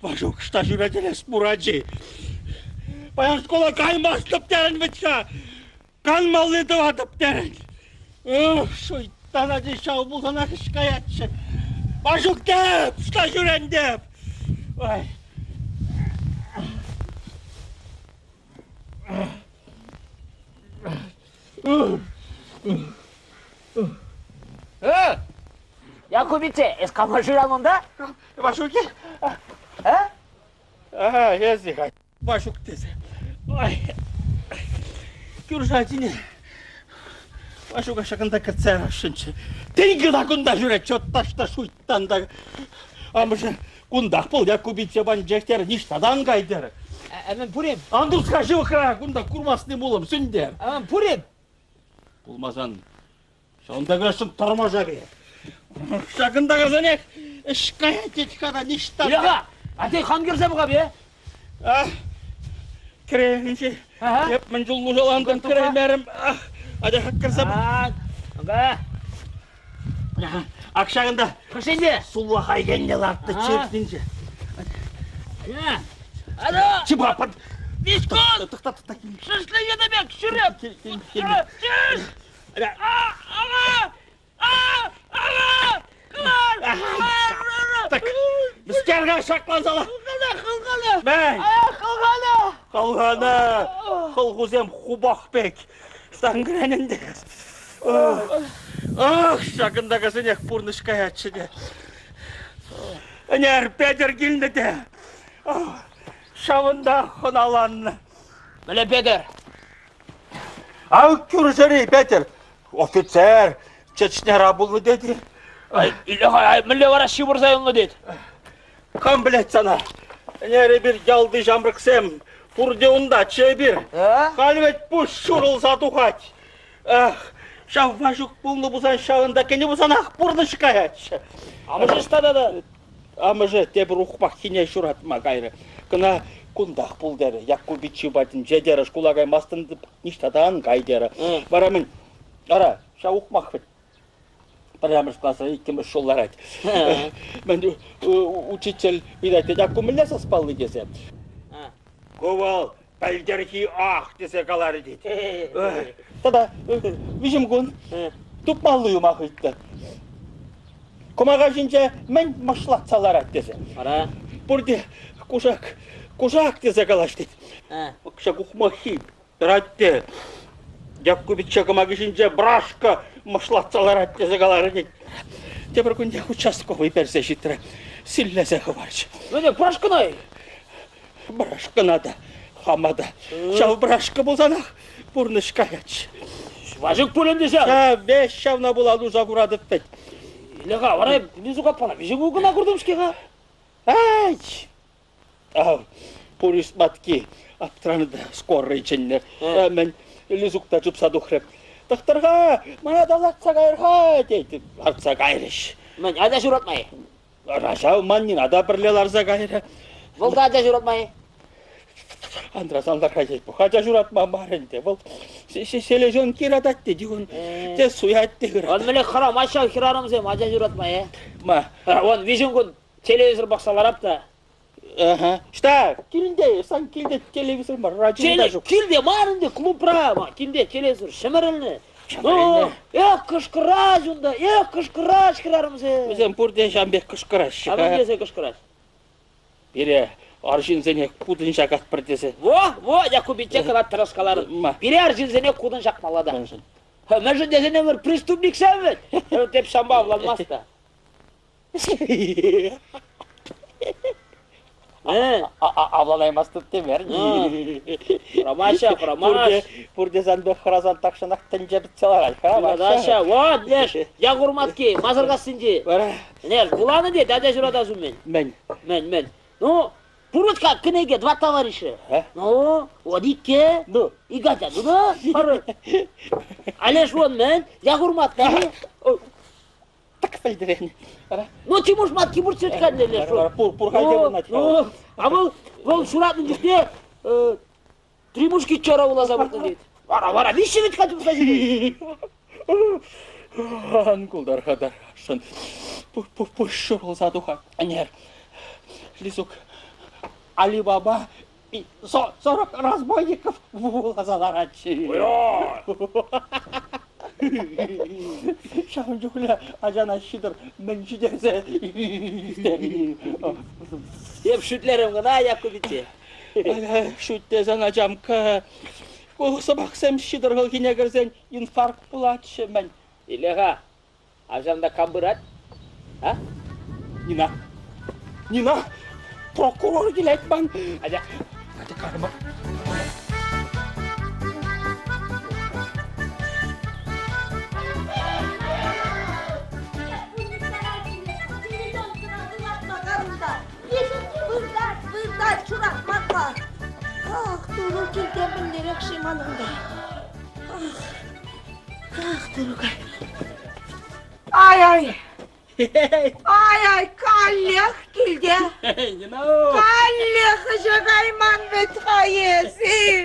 Важук, что жюратели спураджи. Баян школа каймас топтерен ветка. Канмал этого топтерен. Шуйттан ади шау булсана шикаятчы. Важук деп, что жюрен деп. Ой. Якубице, эскамажиран да? Вашуки? Языка. Вашук тeze. Ой. Кюржатине. Вашука шаканда кацера шинче. Тейгда кунда жүре чотташта шуйттанда. Амыжы кундах пол Якубице бан жектер ништадан кайдер. Әмен пурим. Андус кажы вахра кунда курмасны болом сүндер. Әмен пурим. Булмазан. Шонда гашын тормажа бе. Шакында казанек. Шкаят етикада ништадан. Илаға, әтей қан керсе бұға бе? Кірегінші. Еп мен жылу жаландым кіреймерім. Ада кірсем. Ага. Ақшағында. Қышынде? Суллаға генделарды чертінже. Ада! Чипапад. Мишкон! Шышлы едемек, шүреп! Шүреп! Ага! Ага! Так, біскерге шақлансала. Қылғаны! Мен! Қылғаны! Қалғаны! Қылғызем хубақбек. Стангренінде. Шақында қазынек бұрнышқай әтшіде. Әнер Петер келді де. Шавында қыналанны. Біле Петер. Ау күрсірі Петер. Офицер. Чечне рабулы деді. Мүлі вара шибырзайынғы деді. Кам білет сана. Әнері бір ялды жамрықсем. Бұрде ұнда че бір. Қалбет бұш шұрыл затуғат. Шав важук бұлны бұзан шағында кені бұзан ақ бұрны шықаят. Амыжы стадады. Амыжы тебір ұқпақ кене шұратма қайры. Кына күндақ бұл дәрі. Якубичи батын жедері шкулагай мастынды ништадан қайдері. Барамын. Ара, шав ұқмақ бет. Парамыш класса иккіміз шоллар айт. Мен учитель бидайды якумілі саспалы десе. Ковал, пәлдерхи ақ десе қалары дейді. Тада, вижім күн, тұпмалыйым ақ үйтті. Комаға жинже мен машлатсалар айт десе. Ара? Бұрде кушак десе қалаш дейді. Кушак ұқмахи, радте. Якубича комаға жинже брашка машлатсалар айт десе қалары дейді. Тебір күнде участковый персе життірі сіллесе қываршы. Өне, брашкынай? Брашкынада, хамада. Шау брашка болсанақ, бұрнышқа ятшы. Важык пөлен десе? Беш шавна була лужа курадып бет. Илеға, варай, лизу қаппана, бежі көгіна көрдімшкеға? Ай! Пурис матки, аптранды скорый ченнер. Мен лизукта жұпса дұқырып. Дықтырға, мана далатса қайырға, дейді. Артса қайрыш. Мен ада жүратмай. Рашау маннин ада бірлел арза қайры. Волда ада жүратмай. Андрасандар қайдет бұл. Хажа жүратма барынды. Бұл сележон кирадатты дейін. Де суятты қырады. Он мілі қара майшау хирарымызем ада жүратмай. Ма? Он вижен күн телевизор бақсалар апта. Шта, келінде, сан келде телевизор бар, радиода жоқ. Келде, марынды, клуб права, келде телевизор, шымырылны. Шымырылны. Қышқыра жүнда, қышқыра шықырарымызем. Өзен бұрден жамбек қышқыра шыға. Аман десе қышқыра. Бере, аржинзене кудын жақат бір десе. Во, Якубиче қылат тырысқаларын. Бере аржинзене кудын жақмалады. Мәжін десене бір преступник сәмет. Өтеп шамба авланмасты. Avlanaymastık demer. Ромаша, Ромаш. Burada zanbe hırazan takşanak tence bitseler. Ромаша, вот, неш, я гурматки, мазыргасынжы. Bara. Неш, буланы де, дядя журадасың мен. Мен. Ну, Пурочка, книге, два товарища. Ну, водитке, Ну. и Гатя, ну да, пары. Алеш вон мен, я гурматки. Tak feldiren. Bara. Ну, Тимуш матки бурчеткан деле, шо. Pur halde bunlar. Ну, а бұл шуратның жүзде, три мушкетчера улаза бұрды дейді. Вара, виші бет қатып ұста жеді. Анкулдар хадар. Шын. Пушшыр олса духа. Анер. Лизук. Алибаба и 40 разбойников улазалар атчы. Şahın cühüle acana şidir menşi derse. Hep şütlerim gına Yakubit'e. Şut dezen acam ki. O sabah sem şidir hılgine girsen infarkt bulatşı men. İleha, ajanda kambırat. Ha? Nina, prokuror gilet ben. Hadi karıma. Çuratmakla. Durur kilden binlerek şimanımda. Durur. Ay. Kallek kilde. Kallek şakayman betkayesin.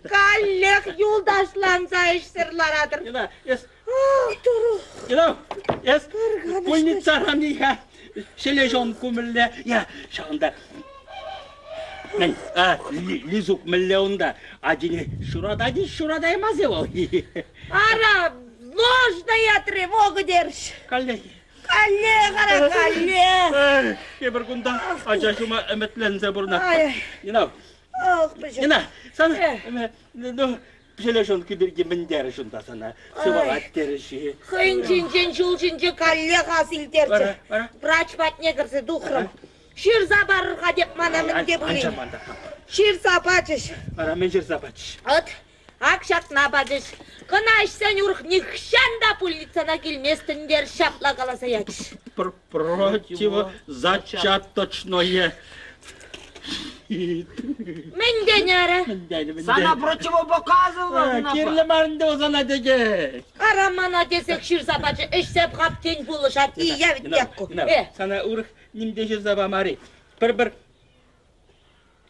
Kallek yoldaşlansa işsirlaradır. Durur. Yes. Pulnitsaram ya. Şelejon kumille ya şanda. Men Lizuk milyonda acili şuradayız ya o. Ара, ложная тревога держишь. Kalle. Kalle. Bir günde acayşuma emetlense buruna. Ay. Yine sana şelejon kibir minder şunda sana. Sıvalat derişi. Хынчинчен шулчинче калле хасил терче. Врач патне кірсе духрым. Ширза барырға деп мана мінде бұлейін. Ширза бачыш. Бара мен ширза бачыш. От, акшатна бачыш. Кына ішсен урх нихшанда пульницана келместіндер шапла қаласа ячыш. Противозачаточное. Менде нәрі. Sana противопоказывал. Kirli marında o sana dege. Арамана десек ширза бачы ішсеп қаптен бұлышат. Я ведь якку. Sana урх нимде ширза бамари. Bir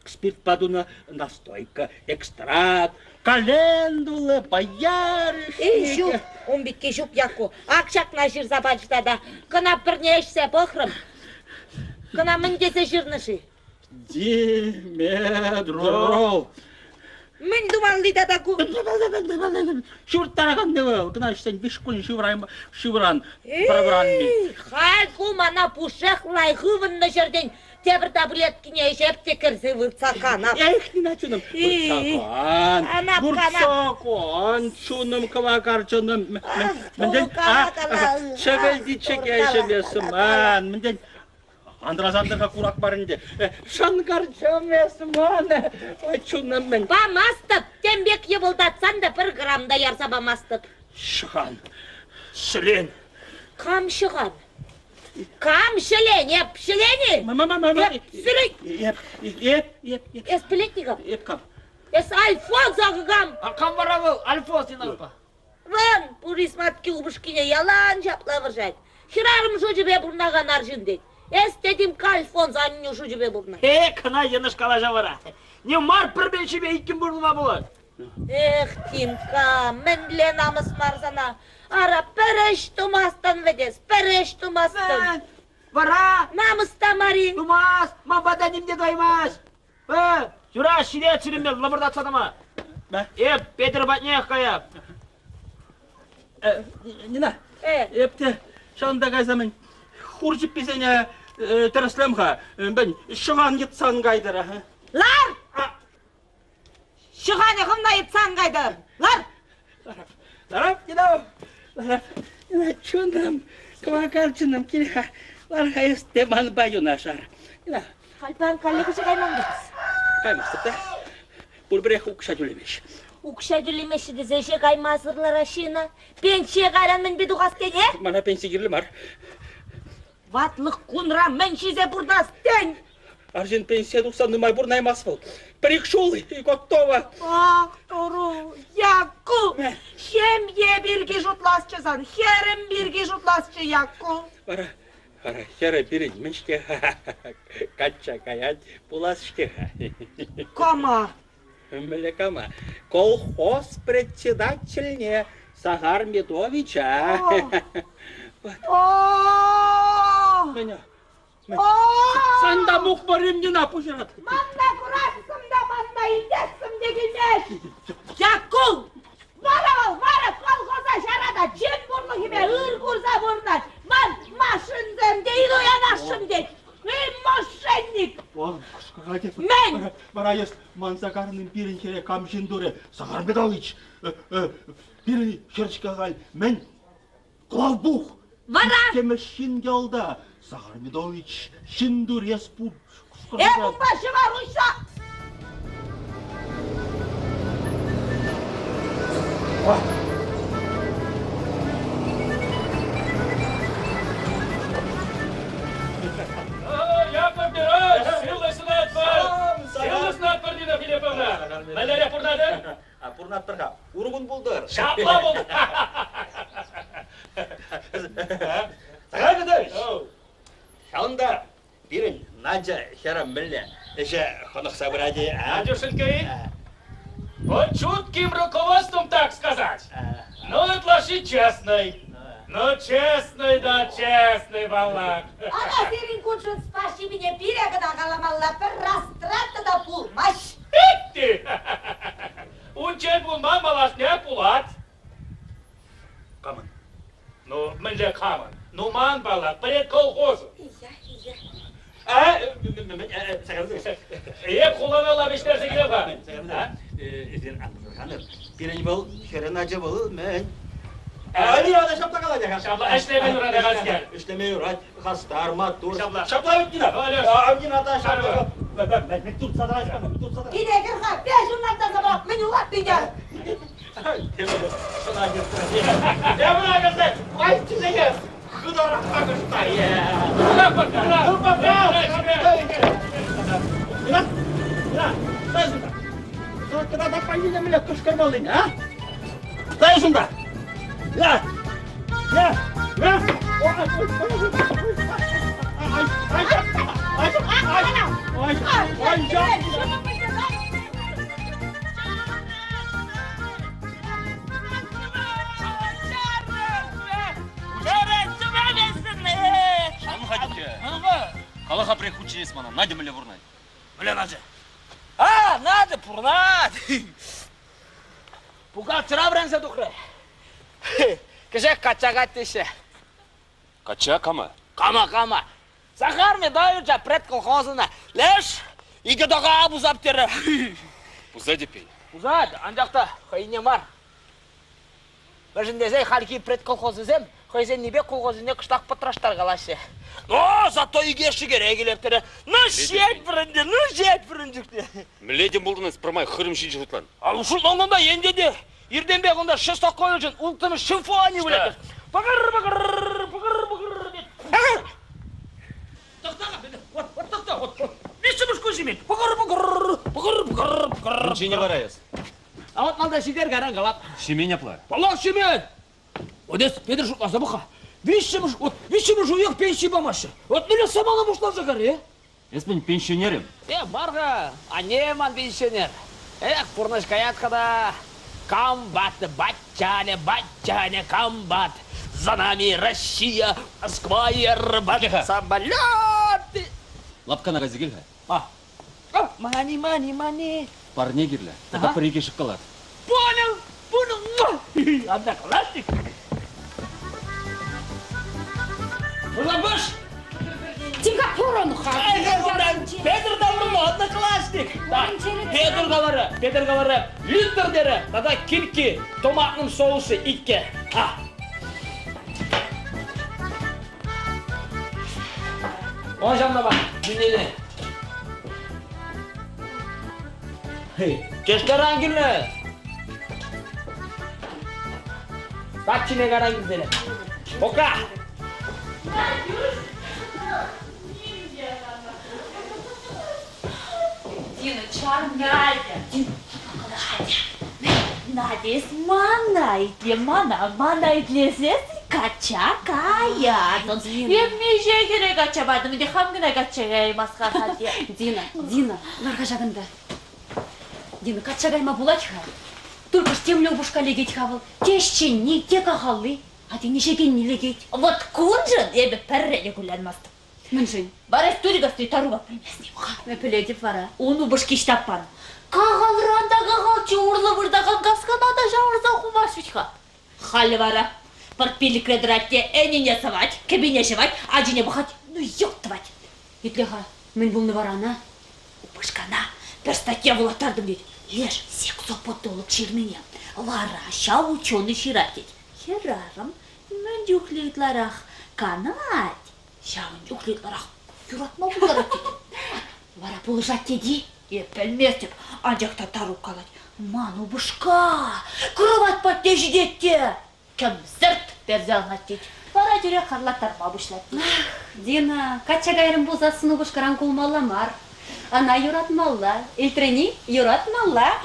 спирт падуна настойка, экстракт, календула, боярышник. Шуп, он битке шуп якку. Акшатна ширза бачыта да. Кына бірне ішсе бұқрым. Кына міндесе ширнышы. Димедрол. Мен думал лида да ку. Шуртараган дева, кына иштен 5 күн шивран программе. Хай кумана пушех лайхывынны жерден тебір таблеткіне ешеп текірсі вырцакан. Эх, не начуным. Вырцакан, чуным кавакарчуным. Менден, шевелди чекешемесіман. Менден, Андразандырға курак барынды. Шангарчамесіман. Чуным мен. Бамастып, тембек ебылдатсан да 1 грамда ярса бамастып. Шыған, шілен. Кам шыған? Кам шілен, еп шілені? Ес пілетнігім? Еп кам. Ес альфон зағығам? Кам баравыл, альфон сен алпа. Вон, пурисматки убышкине ялан жапла выржайд. Хирарым жужебе бурнаған аржын дейд. Ес дедім кальфон заню жужебе бурна. Кына еніш калажа бара. Не мар бір беншебе иккім бурнума болады. Эх, Тимка, менле намыс марзана. Ара переш тумастан ведес, переш тумастан. Бара! Намыста мари. Тумас! Мамбада немде доймас! Жура, шире чиріммел, лабырдат садама. Петр батнех кая. Нина, епте, шанда кайзамын. Хуржып бізене тіріслемға. Бен, шыған етсан қайдыра. Лар! Шыған еқымда етсан қайдар. Лар! Ларап, чуным, квакарчыным келе. Ларға есте манбаю нашар. Kalpan kallekici kaymamdınız. Kaymazdık da. Bu bir ukşa cülemiş. Ukşa cülemeşi de zeşe kaymazırlar aşığına. Pençiye kayranmen bir dukas dene. Bana pensi girli var. Vatlık kunram men şize burdas den. Arjin pensiya duksandım burnay masfal. Пришел и готово. Ah doğru. Yakku. Hem ye birgi jutlasçı san. Herem birgi jutlasçı yakku. Ара, хера беременьшке. Кача каять, булашке. Kama. Млекама. Колхоз председательне Сахар Медовича. Oh. Меня. Oh. Sen de muhbirim ne yapıyorsun? Manda kurarsın da manda indesim de güneş. Yakul. Vara kolkoza şarada cem burnu gibi hır kurza burnar. Man maşındım değil uyanasın de. Moşenlik. Men. Bana yes Manzakar'ın birin kere kamşın dure Sahar Medovich. Birin şerçkagal men Klavbuh. Vara. Kemeşin yolda Sahar Medovich şindur yaspur. Bu başı var uşa. Яков Мирович, силасына отпар! Силасына отпар дейді Филипповна. Мәләрия пұрнады? Пұрнаттырға, ұрығын бұлдыр. Шапла болды. Сахар Медович. Шалында бірін Надя хера мілі. Эше хонық собрание. Надюшенькой, под чутким руководством, так сказать. Ну, отложи честный. Ну, честный, да, честный, балак. Ana senin kurşun spaşı bine bir yakada kalamalla bir rastratı da bulmaş. Bitti. Унчен bulman балаш ne pulat? Камын. Ну, мілі камын. Ну, ман балак, пред колхозу. Сахар Медович. Kullanırlar bir derse gidiyor abi. Sen anlatırsanız. Birinci bol, şeren acı bol, men. Ali ada şapla kalacak. Şapla eşlemeyin orada gaz gel. İşlemeyin orada. Hasta, armat, dur. Şapla. Şapla bitti lan. Öyle. Amcin ada şapla. Ben tut sadra açmam. Tut sadra. Bir de kırka beş onlardan sabah menulat diyeceğim. Şuna götür. Ya buna götür. Vay size gel. Gıdara bakışta ya. Bırak bak, bırak. Dur bak ya. Lan. Lan. Sonra kadar da payıyla millet kışkırmalıyım ha. Lan şunda. Ya. Ya. Ya. Калаха приходит мана, Надя мля бурнай. Бля, Надя. А, Надя, пурнат. Пуга çıra brense dukre. Кеше качагат теше. Кача кама. Кама. Сахар Медовича пред колхозына. Леш, иге дага абузап тере. Узади пей. Узад, анжакта хайне бар. Бежиндесе халки пред колхозызем. Хайсен небе колхозыне кыштак патраштар галашы. Но зато игеши керек елептере. Ну жет біріндікте. Мледен болдыңыз пырмай хырым шин жылытлан. Ал ушул оңында ендеде. Ирденбек онда шесток қой үшін ұлтымыз симфония біледі. Бұғыр дед. Тоқта. Нешіміз көзімен. Бұғыр. Ничего не қарайыз. А вот малда сидер гаран қалап. Шемен япла. Балақ шемен. Одес, Петр шутласа бұқа. Вишеміз уйық пенсии бамашы. Вот неле самала мұшла загар, Еспен пенсионерім. Барға, а не ман пенсионер. Пұрныш каяткада. Комбат, батчане, комбат. За нами Россия, Москва и Арбат. Самолеты. Лапкана газигелға. Мани. Парне керлі. Тада піреге шыққалар. Понял. Одноклассник. Улабыш. Сингапур'un Петр Даврын одноклассник. Петр қалары. Литрдері. Тада кирки. Томатның соусы итке. Он жанна бар. Дүниені. Keşke rangille. Saçını karangizele. Oka. Дина, Надя. Надя, мана итлесес качакая. Еммеше керек качабадым, де хамгына качагай масхара де. Дина, нарға жағында. Дина, качагайма булачха. Только ж темлю бушкале геть хавал. Тещенни, те кахалли. А ты нешеген не легеть. Вот кунжа дебе перреге кулянмастым. Міншін. Барай студигасты таруба принесни. Мәпілетіп вара. Onu башкиштаппан. Кағалранда кағалчы урлы бұрдаған касканада жауырза хумаш вичха. Халі вара. Портпелік редратте әнене савать, кабине жевать, ажине бахать, ну ёптывать. Етлеха, мен бұлны варана. Башкана, бір статья булаттардым дейді. Еш, сексопотолог черныне. Вара, ша ученый ширатеть. Херарым, мен дюхлейтларах канать. Шаун дюхлейтларах юратма бұларат дейді. Вара бұлжат деді. Епелмес деп, анжақта тару қалады. Ману бушка, кровать патте жидетте. Кім зірт берзалнат дейді. Бара жүре қарлаттарма бұшлат дейді. Дина, качагайрым бұлзасын ұбышқаран кулмаламар. Ана юратмалла, елтрени юратмалла.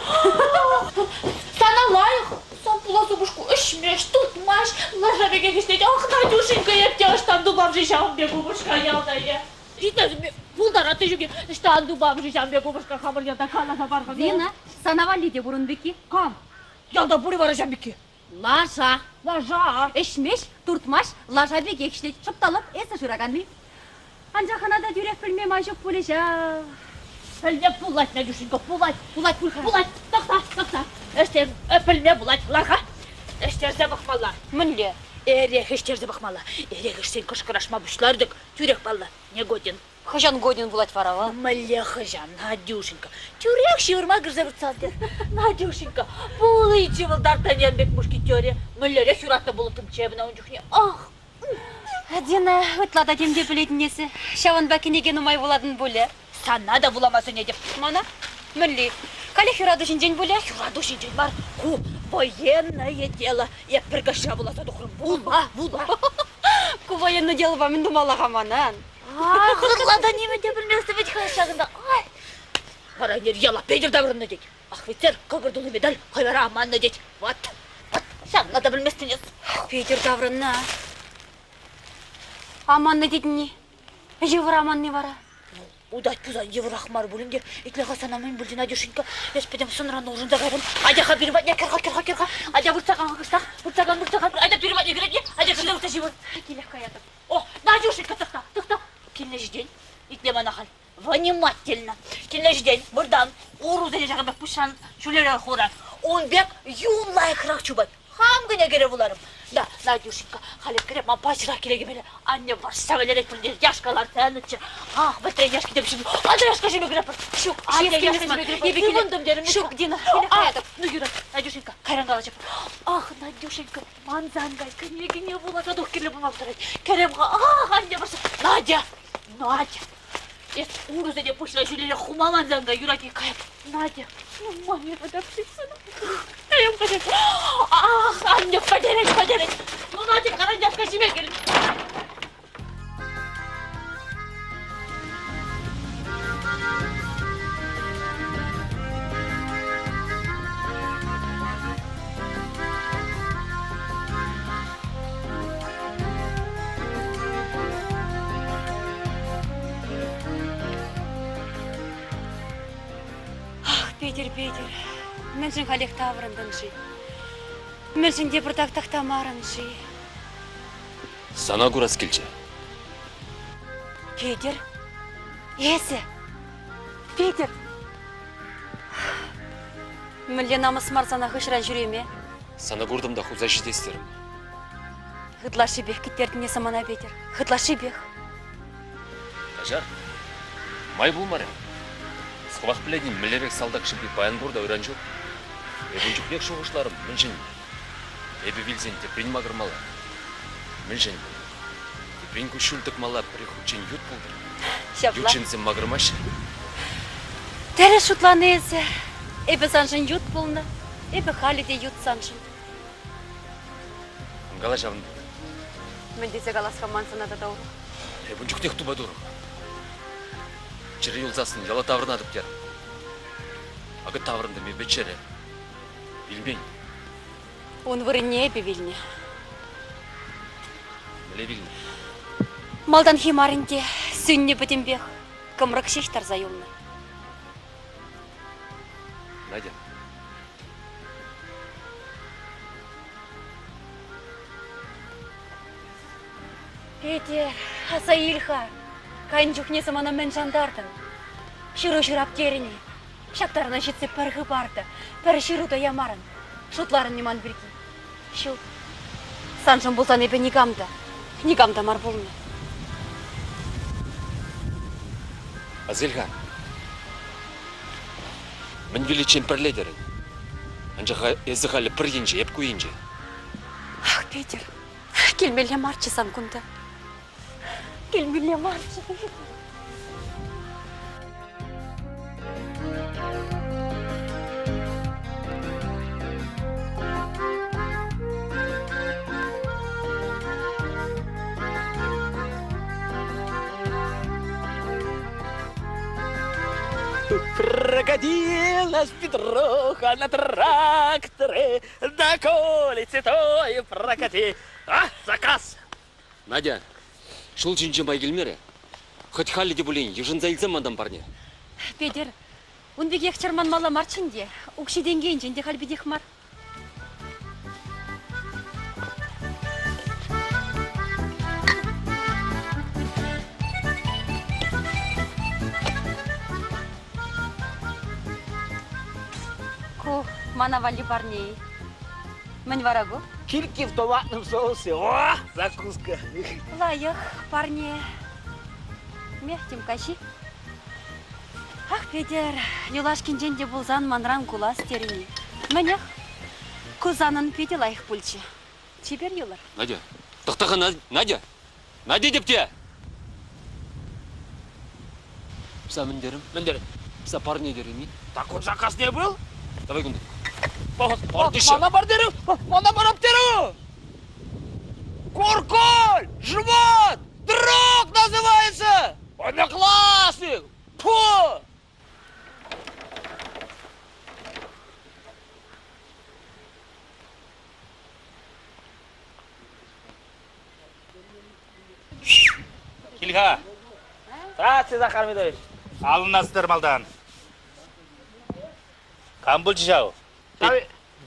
Sana layık. Sen bulası buşku üşmüş, tutmaş, lajabege geçteydi. Ah, Надюшенька, я тебя штанду бомжищам бегу бушка ялдайы. Житезім, бұлдар аты жүге штанду бомжищам бегу бушка хамыргенда қаласа барған. Дина, санавали де бұрын беки. Кам? Ялда бұри бара жамбеки. Лажа. Лажа. Эшмеш, туртмаш, лажа беге кіштет. Шыпталып, эсі жырағанды. Анжақанада дюрек білмем ажық бөлежа. Пілме пулать, Надюшенька, пулать. Тоқта. Эштер, пілме пулать, ларға. Эштерзе бақмалар. Мінле. Эрек эштерзе бақмала. Эрек эштен кышқырашма бұшлардық. Тюрек балла, не годен. Хыжан годин булать варава. Міле хыжан, Надюшенька. Тюрек шиырма кірзе бұртсалды. Надюшенька, бұл ичі вылдардан енбек мушкетере. Мілере хюратты бұлытым чебіна ұнжықне. Ах! Дина, ытлада демде білетін несі. Шаван бәкенеген ұмай боладын бөлі. Сана да буламасы не деп. Мана, мінле. Калі хюрады жинжен бөлі? Хюраду шинжен бар. Ку, военное дело. Я біргаша буласа дұқырым. Була. Ку военный дело ба мен думалаға манан. Ай, қырлада неменде білместі бет қашағында. Ай! Қарайнер, яла пейдер дабырынны дек. Офицер, көбірдулы медаль, қойбара аманны дек. Вот. Шаңна да білместінес. Пейдер даврынна. Аманны дедіне. Жевір аманны вара. Удать пузан еврахмар бөлімде. Итлеға санамын бүлді Надюшенька. Еспедем сынран ұлжында қайрым. Айдаға беріватне, керға. Айда бұртсаған қыстақ. Бұртсаған. Айда беріватне кереге. Айда кірді живот. Келек қаятып. О, Надюшенька, тұқта. Келнеш ден. Итлема нахал. Внимательно. Келнеш ден. Бұрдан. Ору зәне жағын бәк пұшан. Шулері қоран. Он бәк юнлай қырақ чубай. Хам гыне кере буларым. Да, Надюшенька, халеп кере ман пачыра кереге беле. Анне бар сәвелерек білдер. Яшкалар тәнітші. Ах, бәтірен яшки деп шын. Ада яшка жеме кере. Шук, Ювындым дерім. Шук, Дина, келек қаятып. Ну, Юра, Надюшенька, кайрангала жеп. Ах, Надюшенька, манзангай, көнегіне боласа дух келе болмап тұрайды. Керемға, ах, анне барса. Надя. Ес, урузы деп пұшыра жүлелі хума манзангай, Юраки кайып. Надя, ну, маме подапсысына. Керем қажет. Ах, анне, подерек. Ну, Надя, қарандяшқа жеме келіп. Петер, меншін қалек тавырындың жи. Меншін де бірдақ тақтамарын жи. Сана курас келче. Петер, есі. Петер. Мүлде намыс марсана хышыран жүреме. Сана курдымда хуза жидестерім. Хыдлашы бек кеттердіне самана Петер. Хыдлашы бек. Ажар, май болмары. Сқывақ біледен мілерек салдақ шыбек баян бұрда өран жоқ. Эбін жүкбек шоғышларым, мүншін. Эбі білсен теприн мағырмала. Мүншін. Теприн күшілдік мала прихучен ют болдыр. Шапла. Юченсен мағырмашы. Тәрі шутланы есі. Эбі саншын ют болны, эбі халі де ют саншын. Гала жавын. Мен десе галасқа мансына да дауыр. Эбін жүктек туба дұру. Чыры юлзасын яла таврын адып дер. Ағы таврынды мен бечері. Білмейн. Он вырыне эбі біліне. Біле біліне. Малдан химарынде сүнне бітімбех. Кымрық шештар зайылны. Надя. Петер, аса илха. Кайын жүхнесі мана мен жандардың. Шыру жырап керіне. Шақтарына жетсе піргі барды. Пірі шыруды ямарын. Шутларын неман бірге. Шут. Саншын болсан ебе негамда. Негамда мар болны. Азелхан. Мен величен пірледерін. Анжаға езіғалі пір енже, еп көйенже. Ах, Петер, келмелі марчы сан күнді. Келмелі марчы. Крокодил наш Петруха на тракторе, на колесе той прокати. А, заказ! Надя, шул жинжі май келмері. Хоть халі де бұлейін, ежін зайлзам адам парне. Петер, он бек ехчарман мала марчынде. Укшиден кейін жінде халбедех мар. Мана вали парней. Мен варагу. Кильки в томатном соусе. О, закуска. Лаях, парни. Мехтим каши. Ах, Петер, Юлашкин женде булзан манран кулас терини. Менех, кузанын пети лайық пульчи. Чебер юлар. Надя, тоқтаға Надя. Надя деп те. Пса міндерім. Міндерім. Пса парне дереми. Так вот заказ не был? Давай күнді. Мана бар деру! Мана барап деру! Куркуль! Жмот! Друг называется! Одноклассник! Фу! Килха, Здравствуйте, Захар Медович. алынасыздар малдан. Кам бұл жау?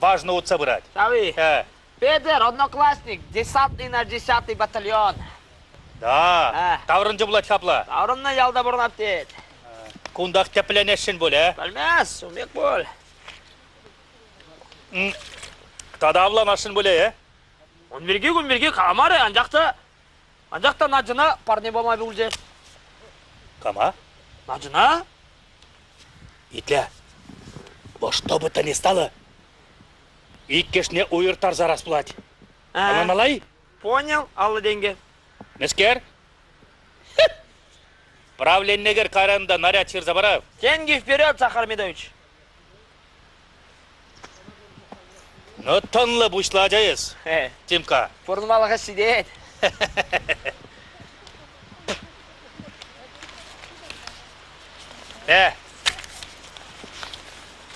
Важно отца брать. Сави. Петер, одноклассник, десантный на 10-й батальон. Да, таврынжы бұлат қапла. Таврымна ялда бұрнап дейд. Кундақ тепленешін бол, Білмес, умек бол. Тада авланашын бол, Он берге камары, анжақта нажына парне болмай білже. Кама? Нажына? Итля, во что бы то ни стало, иккешне уйыртар зарас бұлат. Аланалай? Понял, аллы денге. Нескер? Правленнегер каранда наряд Чирзабаров. Деньги вперед, Захар Медович. Ну, тонлы бушла жайыз, Тимка. Фурнмалыға сидет.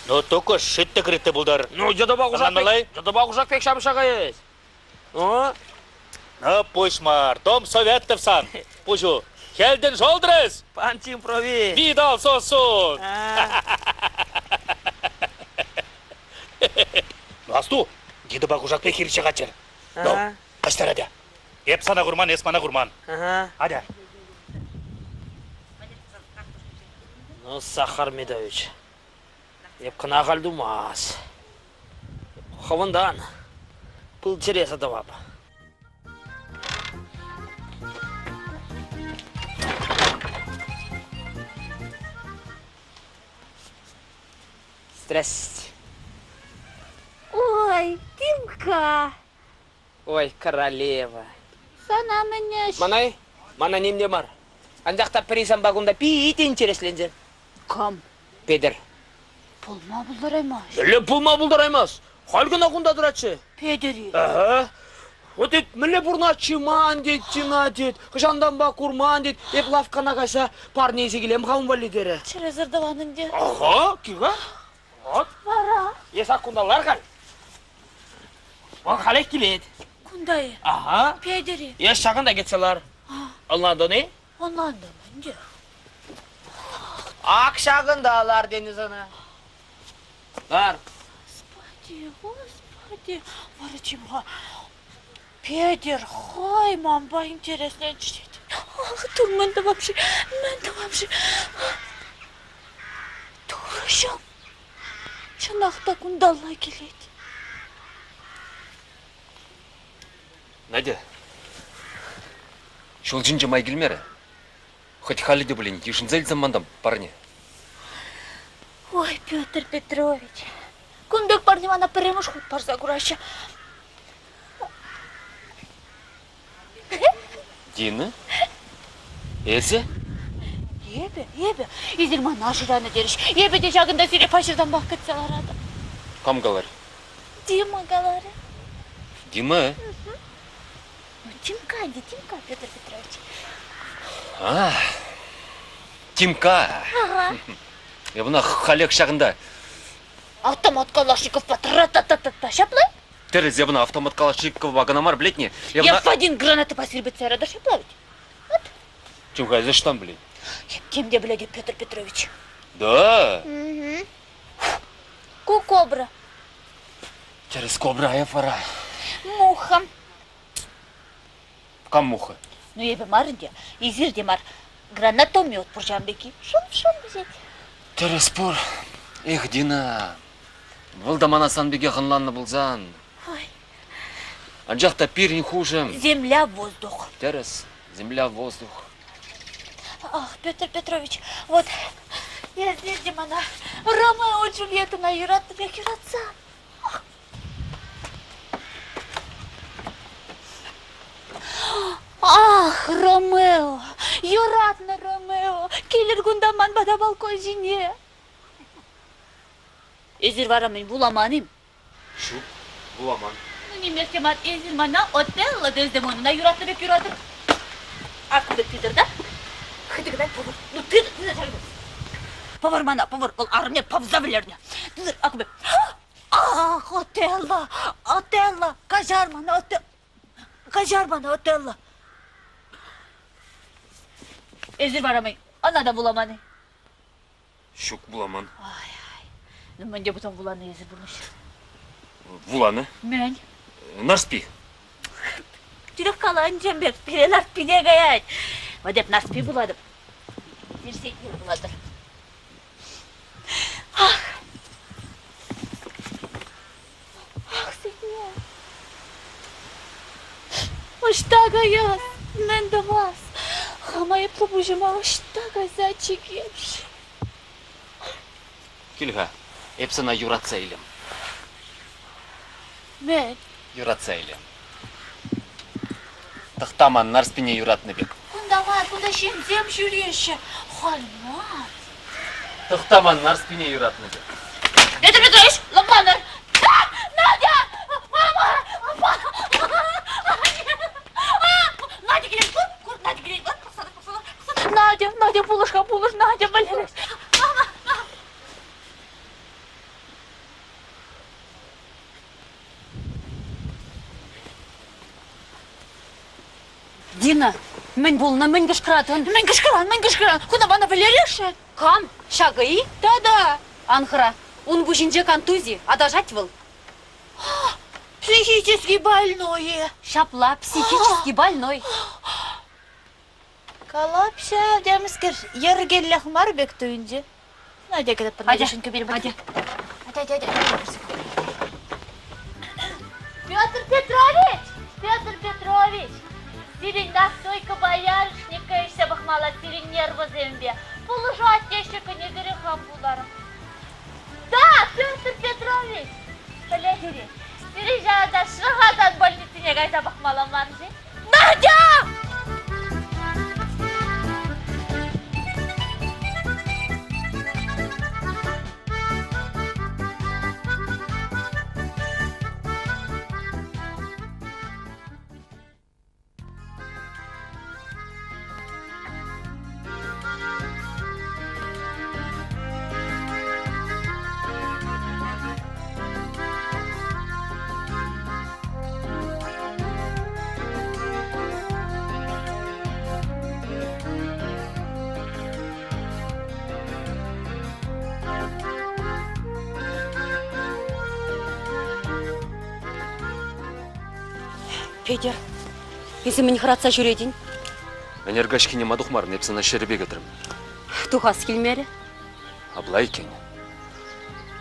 Ну, только шитті кірітті бұлдар. Ну, жадыба құжақ пек шамшаға ез. Ну, пусть мар, дом советтів сан. Пушу, келден жолдырыз. Пантин прови. Видал сосын. Ну, асту, жадыба құжақ пек хирче қачыр. Ну, қаштар әді. Еп сана құрман, ес мана құрман. Әді. Ну, Захар Медович. Еп қына қалды мас. Хавандан. Пыл черес адавап. Здрасте. Ой, Тимка. Ой, королева. Сана менеш. Мана немде бар. Анжақта призам багунда пиит интереслендер. Кам? Педер. Pulma bulduramaz. Öyle pulma bulduramaz. Halkına kunda duratçı. Pederi. Aha. O dit mille burna çiman dit, çima dit. Kışandan bak kurman dit. Hep laf kana kaysa parnezi gilem kavun vali dere. Через ырдыланын де. Aha, kiga? От. Вара. Еса кундалар кал. Ол қалай келеді? Кундай. Aha. Pederi. Еш шағында кетселар. Anladın ne? Anladım önce. Akşağındalar deniz ana. Var. Господи. Варачима. Педер, хай, мамба, интересно читать. Тур, мен de вообще. Турышым. Чынақта кундалла келеді. Надя, шол жинжа май келмері. Хоть халиде блин, ешінзел замандам, парни. Ой, Петр Петрович. Кундек парни мана перемыш хоть парса кураща. Дина? Эзі? Ебе. Изерман ашыраны деріш. Ебе де жағында сире пашырдан бақ кетселар ады. Кам галар? Дима галары. Дима? Тимка, Петр Петрович. А, Тимка. Ага. Я бұна халек шағында. Автомат Калашников патра-та-та-та-та. Шаплай? Терез, я бұна автомат Калашников вагономар, блядь, не? Я в один гранаты посырбить царя, да шаплавить? Тимка, за что, блядь? Кем де, блядь, Петр Петрович? Да? Угу. Кукобра. Терез, кобра, я фара. Муха. Кам муха? Ну, ебе марынде, изирде мар. Гранатомет пуржамбеки. Шон взять. Терез, пор. Эх, Дина. Вылдамана санбеге ғынланны бұлзан. Ой. Анжақта пирин хуже. Земля, воздух. Терез, земля, воздух. Ах, Петр Петрович, вот я здесь, где она Ромео и Джульетта на юратбек юратса. Ах, Ромео, юратный Ромео, келер гундаман бада балкон жине. Эзир варамын буламаним. Шу, буламан. Ну, неместе мат эзир мана отелла дездемонына юратбек юратып. Акуды пидер, да? Хыдыгдай повар. Ну ты повар мана, повар, ол армия повзавлерне. Ты акубе. Ах, отелла, кажармана, отелла. Эзир барамай, ана да буламаны. Шук, буламан. Ну, мен де бутон буланы эзир бурмыш. Буланы? Мен. Нарспи. Жүрек қалайын жембек, перелар пине гаяйт. Одеп нарспи буладым. Берсек ел буладыр. Ах, сетіне. Оштага яз, мен да вас. Хамайып побужыма оштага зайчик епші. Килга, эпсана юратса илем. Мен. Юратса илем. Тахтаман нарспине юратны бек. Давай, куда шемзем жүреші. Хальман. Тахтаман нарспине юратны бек. Петр Петрович, ломаныр. Надя! Мама! Надя келет, kur, Надя келет, Надя, булышка, Надя, балерес. Дина, мен болна, мен кышкыратын. Мен кышкыран. Куда бана балереше? Кам? Шагы? Да. Анхра, он бужинже контузии, одажать был. Психически больной. Шапла, психически больной. Калапша, демскер, ергеллях марбек туинже. Надя, когда поднадешенька бери. Надя. Петр Петрович. Сирень настойка боярышника и бахмала сирень нервы зембе. Полужать еще не грехам буларом. Да, Петр Петрович. Полегери. Переезжай до шагат больницы не гайся бахмала манжи. Надя! Петер, есімін қыратса жүредін. Энергашкине мадухмар непсана шеребе кетірім. Тухас келмері. Аблай кен.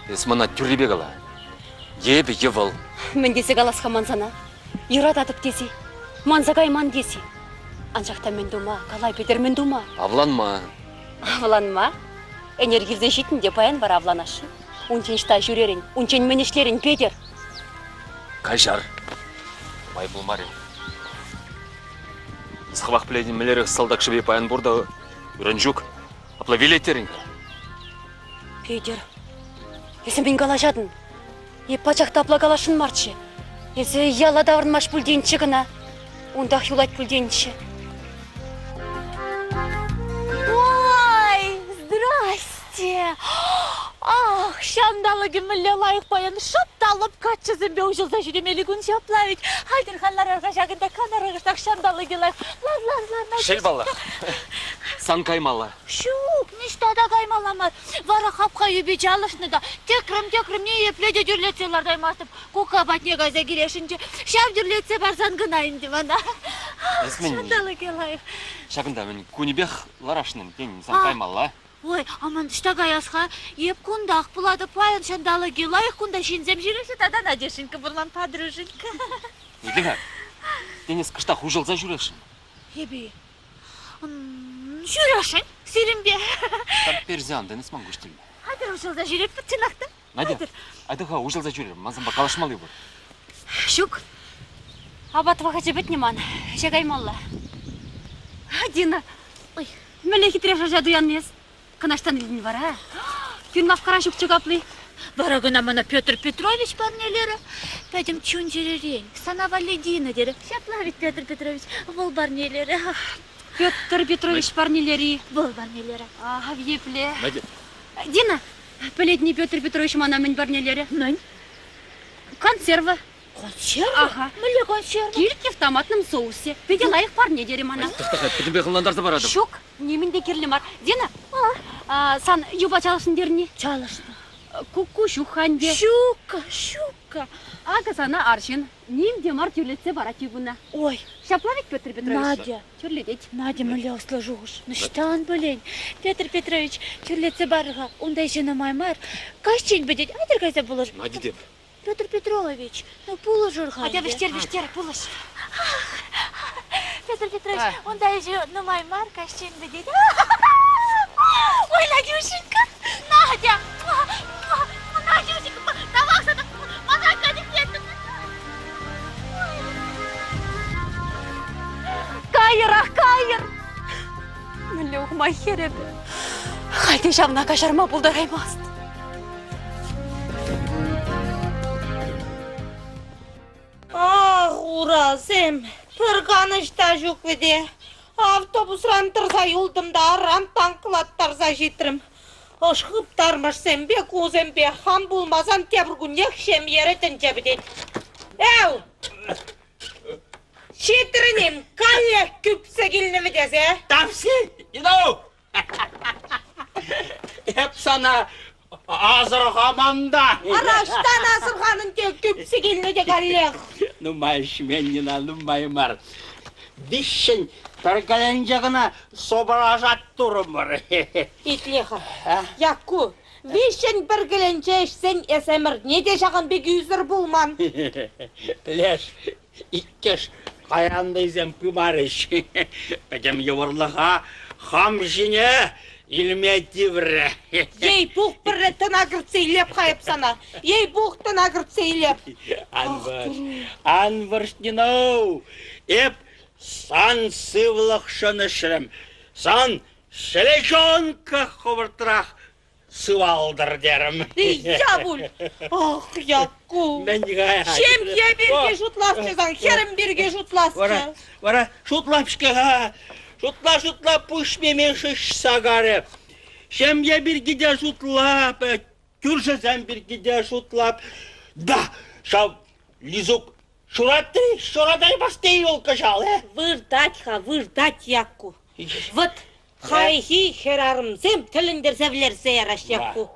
Есмана түрребе кала. Ебі евал. Мен десе қаласқа манзана. Ирадатып десе. Манзағай ман десе. Анжақта мен дума, қалай Петер мен дума. Авланма. Авланма? Энергилзе житінде баян бар авланашы. Унченшта жүрерін, унчен менешлерін Петер. Кайжар. Май булмарин. Схвах пледин мелерек салдак шебе паян бурда үрінжук. Апла вилеттерін. Петер, есі мен қалажадын. Пачақта апла қалашын марчы. Есі яла давырнмаш бүлдейінші гына. Онда хюлайт бүлдейінші. Ой, здрасте. Ах, шамдалы гімілі лайық баян шапталып қатшы зімбе ұжылда жүремелі күн шаплавить. Хайдыр ханлар арға жағында канар ағыштақ шамдалы гілайық. Лаз. Шел бала. Сан каймала. Шук, ништада каймаламар. Вара хапқа юбе жалышны да. Текрім не епледе дүрлетселардай мастып. Кука батне газа келешінже. Шап дүрлетсе барзан гынайын дивана. Шамдалы гілайық. Шагында мен кунибех ларашның ден сан каймала. Ой, аман штага ясха, еп кундах пулады паян шандалы гилайық кунда шинзем жүресі тада надешінка бұрлан подруженька. Едіға, денес қыштақ ұжылза жүрешін. Ебе, жүрешін, сирімбе. Там перзян, денес ман көштілі. Хадыр ұжылза жүреп бұттынақты. Надя, айдыға ұжылза жүрер, мазымба қалашмалы бұр. Шук, абатываға жебет неман, жегаймалла. Дина, ой, мөлі хитрев жажа дуяннес. Канаштан илдин бар, а? Тюрмав карашук чугаплы. Бара гына мана Петр Петрович барнелері. Пәдім чун жеререн, санавали Дина дері. Шаплавит Петр Петрович, бол барнелері. Петр Петрович барнелері. Бол барнелері. Ага, вепле. Надя. Дина, білетіне Петр Петрович мана мен барнелері. Нань? Консерва. Консерва? Ага. Міле консерва? Кирки в томатном соусе. Педе лайық барнелері мана. Тұқтақай, күтімбе қыландарда барадым. Шук, немінде керлі бар. Дина, сан юба чалышын деріне. Чалышны. Куку шуханде. Щука. Ага сана аршын. Немде мар тюрлетсе бара тюбуна. Ой, Шаплавик Петр Петрович. Надя. Тюрлететь. Надя міле осла жуғыш. Ныштан білен. Петр Петрович, тюрлетсе барыға, ондай жыны маймар. Кашчен бедет, айдыр кайса бұлыр. Надя деп. Петр Петрович, ну пулы жырға. Хотя вештер, пулыш. Петр Петрович, ондай жыны маймар, кашчен бедет. Ой, Надюшенька, Надя. Надюшенька, давақсана, мазай кәдік Кайыр. Мілі ұғмай херебі. Қайды жамна қашарма бұлдараймаст. Ах, уразым, бір қанышта жоқ веде. Автобусран тұрса юлдымда арам танқылаттарса жетірім. Ошқып тармашсем бе, көзем бе, хам болмазан тебір күнек шем еретін жебедет. Әу! Шетірінем, қалек күпсе келінімі десе? Тапсы, инау! Hep sana azırgamanda. Araçtan azırganın tек күпсе келіні де қалек. Numaiş menina, numaymar. Dişin pergelenceğine sobarajat durumur. İtliği, yakku. Вишен біргіленче sen esемір, не де жағын бек үзір болман. Леш, иккеш, қайрандайзем пымарыш. Бәдем евырлыға хам жіне илме тивірі. Ей, бұқ бірі тынағырт сейлеп қайып сана. Ей, бұқ тынағырт сейлеп. Анварштинау, еп сан сывлық шынышырым. Сан шелешонка қобыртырақ сывалдыр дерім. Ябуль! Ах, якку! Шемге бірге жұтласчызан, херім бірге жұтласчы. Вара, жұтлапшкаға, жұтла пүшмемен шыш сағары. Шемге бірге де жұтлап, күршізен бірге де жұтлап. Да, шау, лизук, шурадай бастей ол кашал, Вырдать, якку. Вот, хайхи херарым, зем тіліндерсе білерсе яраш, якку.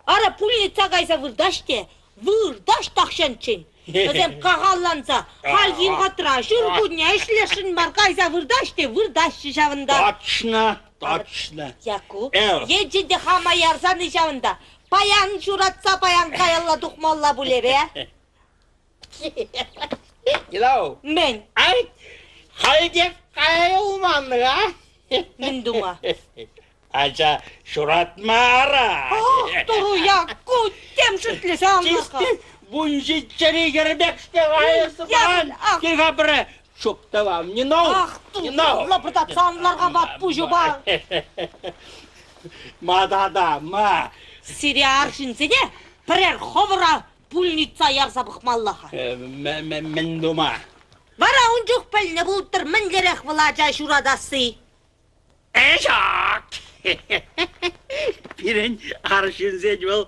Ара пулица қайса вырдаш те, вырдаш тақшан чен. Özüm kağallansa, hal kim katıra, şurgudnya işleşin var, kayza vırdaş şişavında. Точно. Yaku, Evet. yecidi hama yarsan işavında. Bayan şuratsa bayan kayalla tukmalla bulere. Gidao. Men, Ay, haydi kayılmandı ha. men duma. Aca şuratma ara. Ah, duru yaku, tem şütlese anlaka. Bunca içeri girmek işte gayesi falan. Kirga bire. Çok devam, you know. Ah, You know. lapırdat sanlarga bat bu juba. Ma. Siri arşın sene, birer hovra pulnitsa yarsa bıkmallaha. Men duma. Vara uncuk peline bultur, men gerek bulaca şuradası. Eşak. Pirin arşın zecvel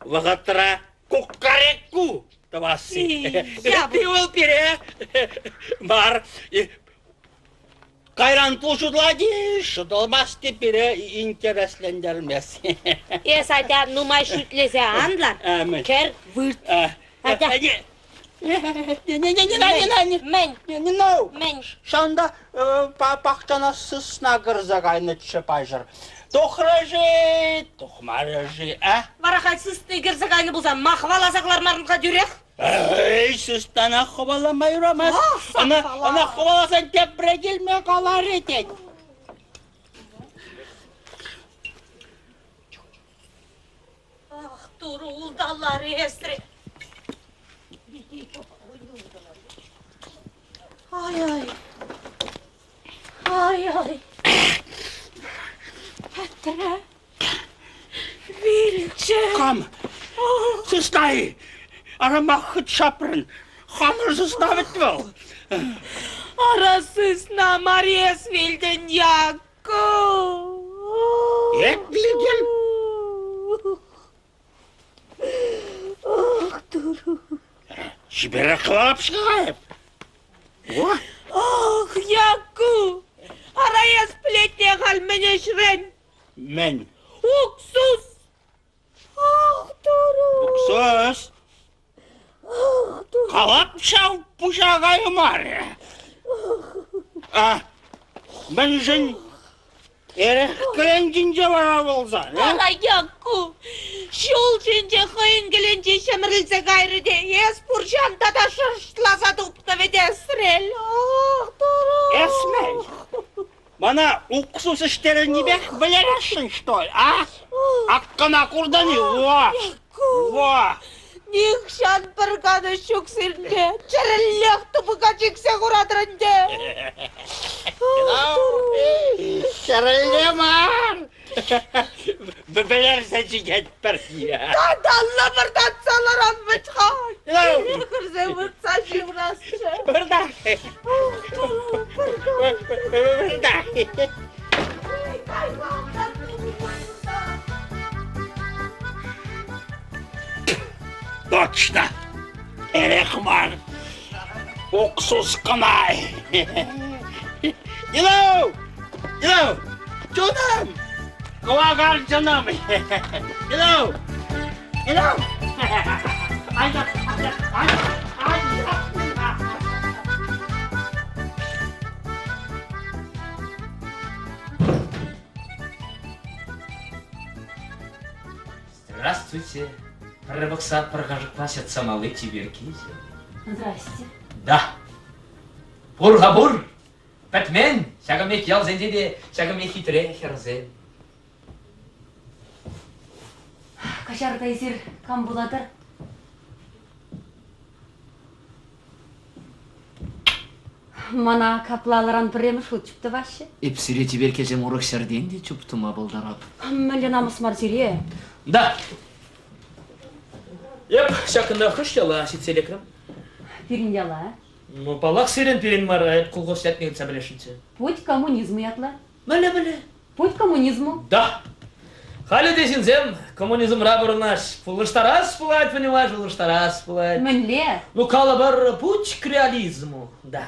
vakatlara kukareku. Tavası. Ya bu- Tivil pire. Var. Kayran tuşudladı, şudulmaz pire intereslendirmez. Esayda numay şütlese anlar. Amin. Ker vırt. Hadi. Men, men. Şanda pakçana sısna kırza kaynatçı payjır. Tohmarıcı, Vara kaçsız ne girsek aynı bulsam, mahvalasaklar marınka dürek. Ey, sıstan akıbalama yürümez. Ana akıbalasan tepre gelme kalar eten. Ah, duru uldalları esri. Ay ay. Ay ay. Petre. Vilce. Kam, sısnayı. Aramak hıt şaprın. Hamur sısna bitmel. Arasız namariyes vildin yakko. Hep bilgin. Ah, duru. Şibere kılap çıkayıp. Ah, yakko. Arayas plette kalmeneşren. Men. Uksus. Ah, duru. Söz. Ah, duru. Kalap şav puşağayım var. Ben sen erek kılencince var olsa. Ara yakku. Şol cince kayın gelince şemirilse gayrı de. Es purşanta da şırştlasa tupta ve desrel. Ah, duru. Esmey. Bana uksus işlerini bek bilersin ştoy. Hakkına kurdanı. Va. Nikşan pırkanı şuksirde. Çerellek tubuka çıksa kuradırınca. Şerelleman. Bebelerse ciget perdiye. Dalla birden salaran bıçkan. Kırze vırtsa şıvrasça. Burada. Burada. Точно. Эрехман. Уксус кынай. Гилау. Canım. Kovakar canım. Gilau. Ay. Здравствуйте. Рыбокса прокажет самалы тиберки. Здрасте. Да. Бур. Пәтмен. Шагамек ялзенде де, шагамек хитре херзен. Кашар тайсир кам буладыр? Мана каплаларан премеш чупты ваще. Эпсире тиберкезем урок серденде чуптыма болдарап. Мәлі намыс марсире. Да. Еп, шакында хыштала ситселекрем. Пирин яла. Ну, балак сирен пирин бар, кулгос сәтнеген сәбілешінсе. Путь к коммунизму ятла. Мәле. Путь к коммунизму. Да. Халі десінсем, коммунизм рабыр наш. Пулыштарас пулать, понимаешь, пулыштарас пулать. Мәлі. Ну, кала бар путь к реализму. Да.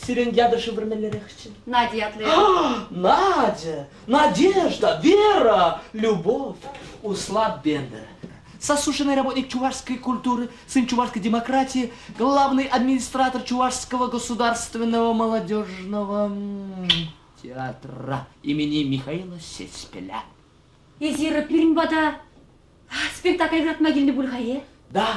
Сирен ядыршы бір мәлері хычын. Надя ятла. Надя, надежда, вера, любовь, услад бендер. заслуженный работник чувашской культуры, сын чувашской демократии, главный администратор Чувашского государственного молодежного театра имени Михаила Сеспеля. Езері пиринбада спектакль игратма келді бульхае? Да,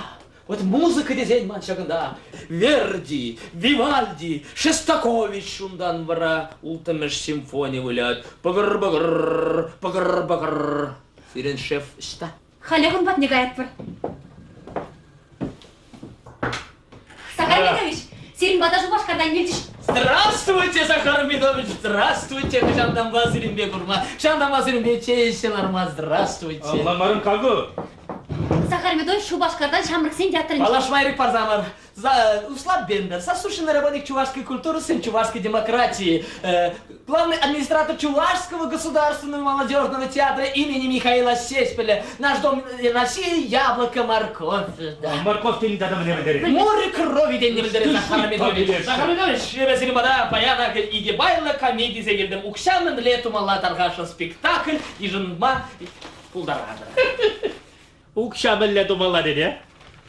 вот музыка дезень маншагында. Верди, Вивальди, Шестакович шундан вара ултымыш симфония вылят. Пагыр-багыр, пагыр-багыр. Сирен шеф ішта. Халягын бат не гаят бір. Захар Медович, сирин бада Жубашкардан келдіш. Здравствуйте, Захар Медович, здравствуйте, Жанданба Зиринбек урма, Жанданба Зиринбек чейшеларма, здравствуйте. Allah'ım kalgı. Захар Медович Шубашкардан шамрыксен театрын. Палашмайрик парзамар, услаб бендер, заслуженный работник чувашской культуры, сын чувашской демократии, главный администратор Чувашского государственного молодежного театра имени Михаила Сеспеля, наш дом носил яблоко, морковь. Markov dilinde adamı ne bilir? Море крови деньги билдирет Захар Медович. Захар Медович, шебесин бада паяна игебайла комедия зегелдем. Укшамын лету мала таргаша спектакль, и жынма пулдарадыр. Укшамелле думала dedi.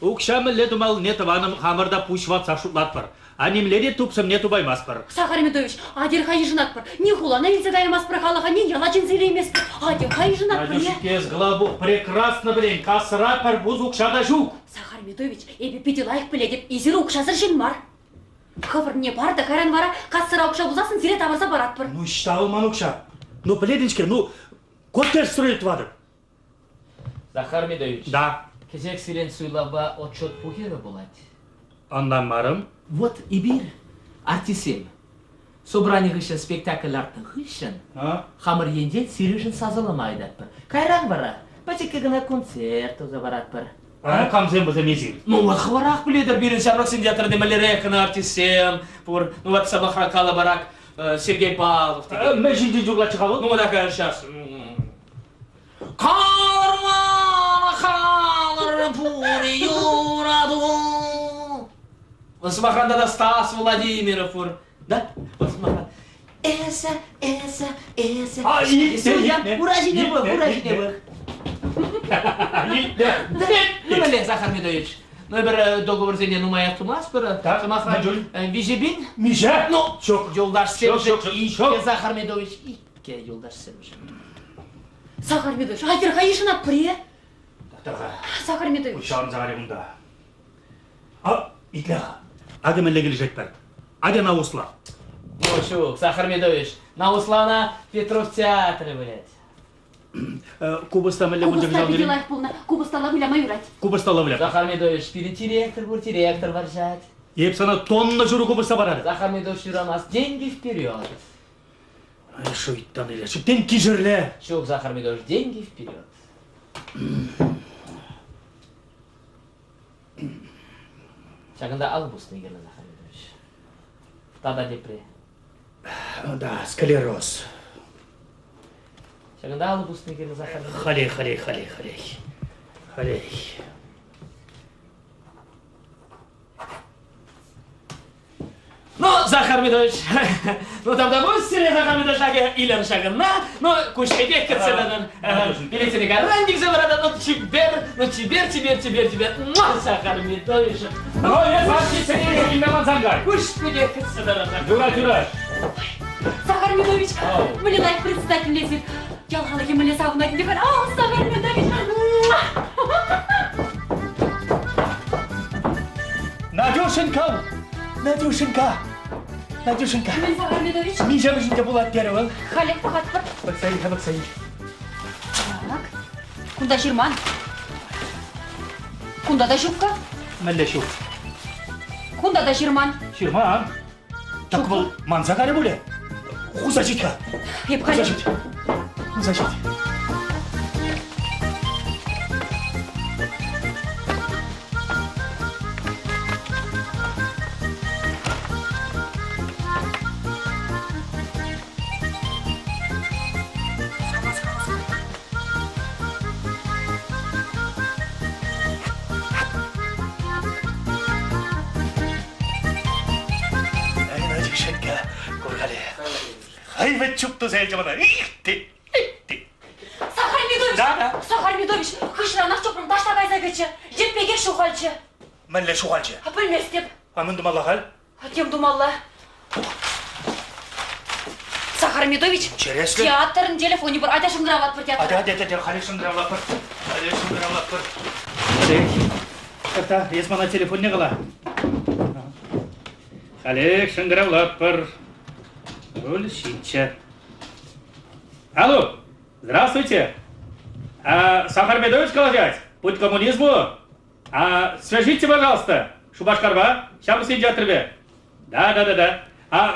Укшамелле думал не таваным хамырда пушват сашутлат бар. Анимледе тупсым не тубаймас бар. Захар Медович, адер хай жынат бір. Не хулана илсе даймас бір халаға, не ялачын зеремес бір. Адер хай жынат бір. Надюши кез главу прекрасно білен. Касыра пар буз укшада жук. Захар Медович, эбі пети лайық біле деп, езері укшасыр жын бар. Хыбыр не бар да каран бара, касыра укша бұзасын, зире табырса барат бір. Ну штағылман укша. Ну біледіншке, ну көттер строит вадыр. Захар Медович. Да. Кезек сирен суйлаба отчет пухера болады. Anlamarım. Вот и бир, артисем. Собрание гышын спектакльлардың гышын. Хамыр енден сирежін сазыламайды атпыр. Кайран бара, бәтеке гына концерт оза барат бір. Камзен бұзы мезин. Ну вот хварак біледір бірін шамраксын театр демалерекін артисем. Ну вот Самахракала барак Сергей Павлов. Мен жинді жүгла чығалы. Ну вот такая сейчас. Карман халыр пури юраду. Вот Самахранда да Стас Владимиров. Да? Вот Самахранда. Эса. А, и Уражение был. Ну, нале, Захар Медович. Ну, бір договор зене нумая тумас, бір Самахран Вижебин. Миша? Ну, Çok. Жолдаш Семжик, Çok. икке Захар Медович, икке Жолдаш Семжик. Захар Медович, адер хай жынат бір, е? Захар Медович. Uşağım zari bunda. İtle. Adi menle gelecek ben. Adi nausla. Ну, шо, Захар Медович, Науслана Петров театры, блядь. Кубыста менle bunca Кубыста güzel беде verin. лайық болна, Кубыста лавыляма юрать. Кубыста lavıla. Захар Медович, перед директор ворчать. Hep sana tonla juru Kubısta bararı. Захар Медович, Юрамас, деньги вперед. Şu ittan ile. Şu tenki jürle. Шо, Захар Медович, деньги вперед. Шагында албусны егерлі, Захар Медович. Тада депре. Da, skleroz. Шагында албусны егерлі, Захар Медович. Халей. Ну, Захар Медович, ну тогда будь сире, Захар Медович, илер шагына, ну, кушкебек кетседен, билетini гарантик забрада, ну, чибер, Захар Медович. Ну, я sanki seni bilmem zangay. Кушкебек кетседен. Юра. Захар Медович, мне лайық председатель лезет. Ялғалы кемеле сағынайтын деп, Захар Медович. Надюшенька. Мен Захар Медович. Миша бішінде болады дері ол. Халек бағат бір. Бақсайын. Так, кунда жирман? Кунда да жупка? Мәлі шу. Кунда да жирман? Ширман. Так бұл манса қары бөлі. Құза жетка. Еп халек. Құза жет. Hayvet çıktı zelcamana. Захар Медович, Да. Сахар Медович, кышранақ чоқырым ташта қайзагычы, жетпеген шуғалчы. Мәлі шуғалчы. Білмес деп. Амын думалла қал? Атем думалла. Сахар Медович, Череслі? театрын телефоны бір айда шыңғырават бір театр. Ада, қали шыңғыравлап бір. Қали шыңғыравлап бір. Қырта, есмана телефон не қыла? Қали шыңғыравлап бір. Роль шитча. Алло, здравствуйте. Сахар Медович Колодязь, путь к коммунизму. Свяжите, пожалуйста. Шубашкарба, шамы сен жатырбе. Да.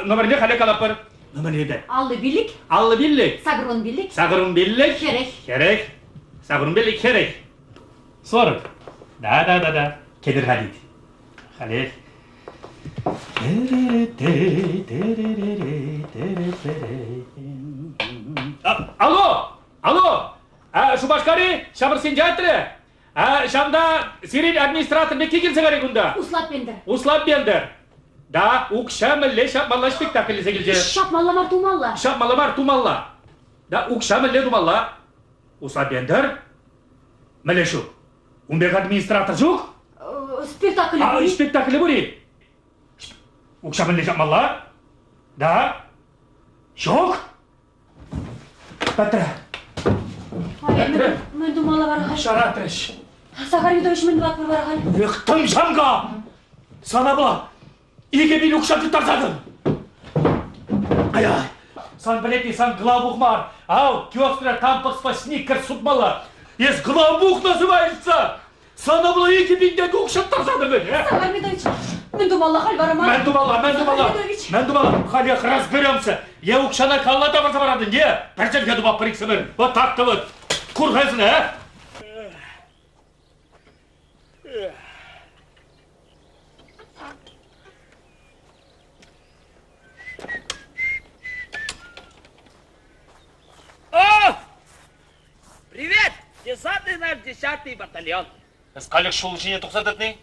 Номерде қали қалап бір. Номерде. Аллы билік, Аллы биллик. Сагрон билік. Сағырын биллик. Керек. Сағырын биллик керек. Сорок. Да. Кедір ғалид. Қали. Алло! Шубашкари, шамыр сен жатыры? Шамда сирин администратор не келсе керек ұнда? Услап бендер. Да, укшамылле шапмалла спектакль сегілже. Шапмалламар тумалла. Шапмалламар тумалла. Да, укшамылле тумалла. Услап бендер. Мілешу. Умбек администратор жоқ? Спектакль бұри. Спектакль бұри. Укшамылле шапмалла. Да. Жоқ? Бәттірі. Мен думалла барағал. Шаратрыш. Сахар Медович мен батпыр барағал. Иқтым шамға. Sana bula. İyi bir ukşatı tarzadın. Ay. Сан білетті, сан главбух-мар. Ау, киосктра тампакспа сникер сутмала. Ес главбух называется. Sana bula iyi ki bindeki ukşat tarzadın beni. Сахар Медович, мен думалла хал бараман. Мен думала. Халях разберемся. Я укшана каллада барса барадын, не? Перченге думап біріксі бір. Вот так-то вот. Курғайсың, а? Привет! Десантный наш 10-й батальон. Скалек шул ішіне тұқсат әтіне?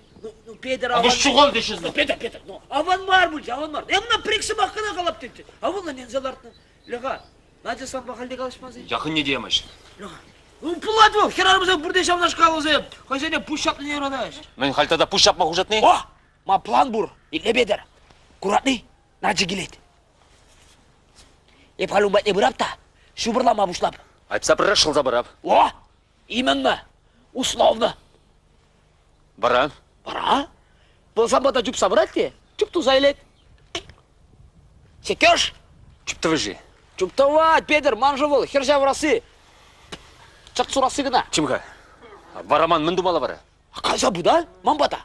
Ну, Петр, Ады шуғал дешізді. Петр, ну, аван бар мұлжа, аван бар. Емна приксі маққына қалап тетті. Аванла нензалартына. Леға, Надя сан бақалде қалышмазы? Жақын не деймаш? Леға, пулат бұл, херарымыза бірден шамнаш қалызы. Қайсайне пұшапны не ұранаш? Мен қалтада пұшап ма құжат не? О, ма план бұр. Иле Петр, құратны, Надя келет. Епалым бәтне бұрапта, шубырлама бұшлап. Айтса бірі шылза барап. О, именно, условно. Бара? Бара? Болсам бата жүп сабырат жүп тузайлет. Секеш? Жүпті віжі. Жүптават, Петр, манжы бол, хержа врасы. Чақ сурасы гына. Чымға? Бараман мін думала бары? Қайса бұда? Ман бата?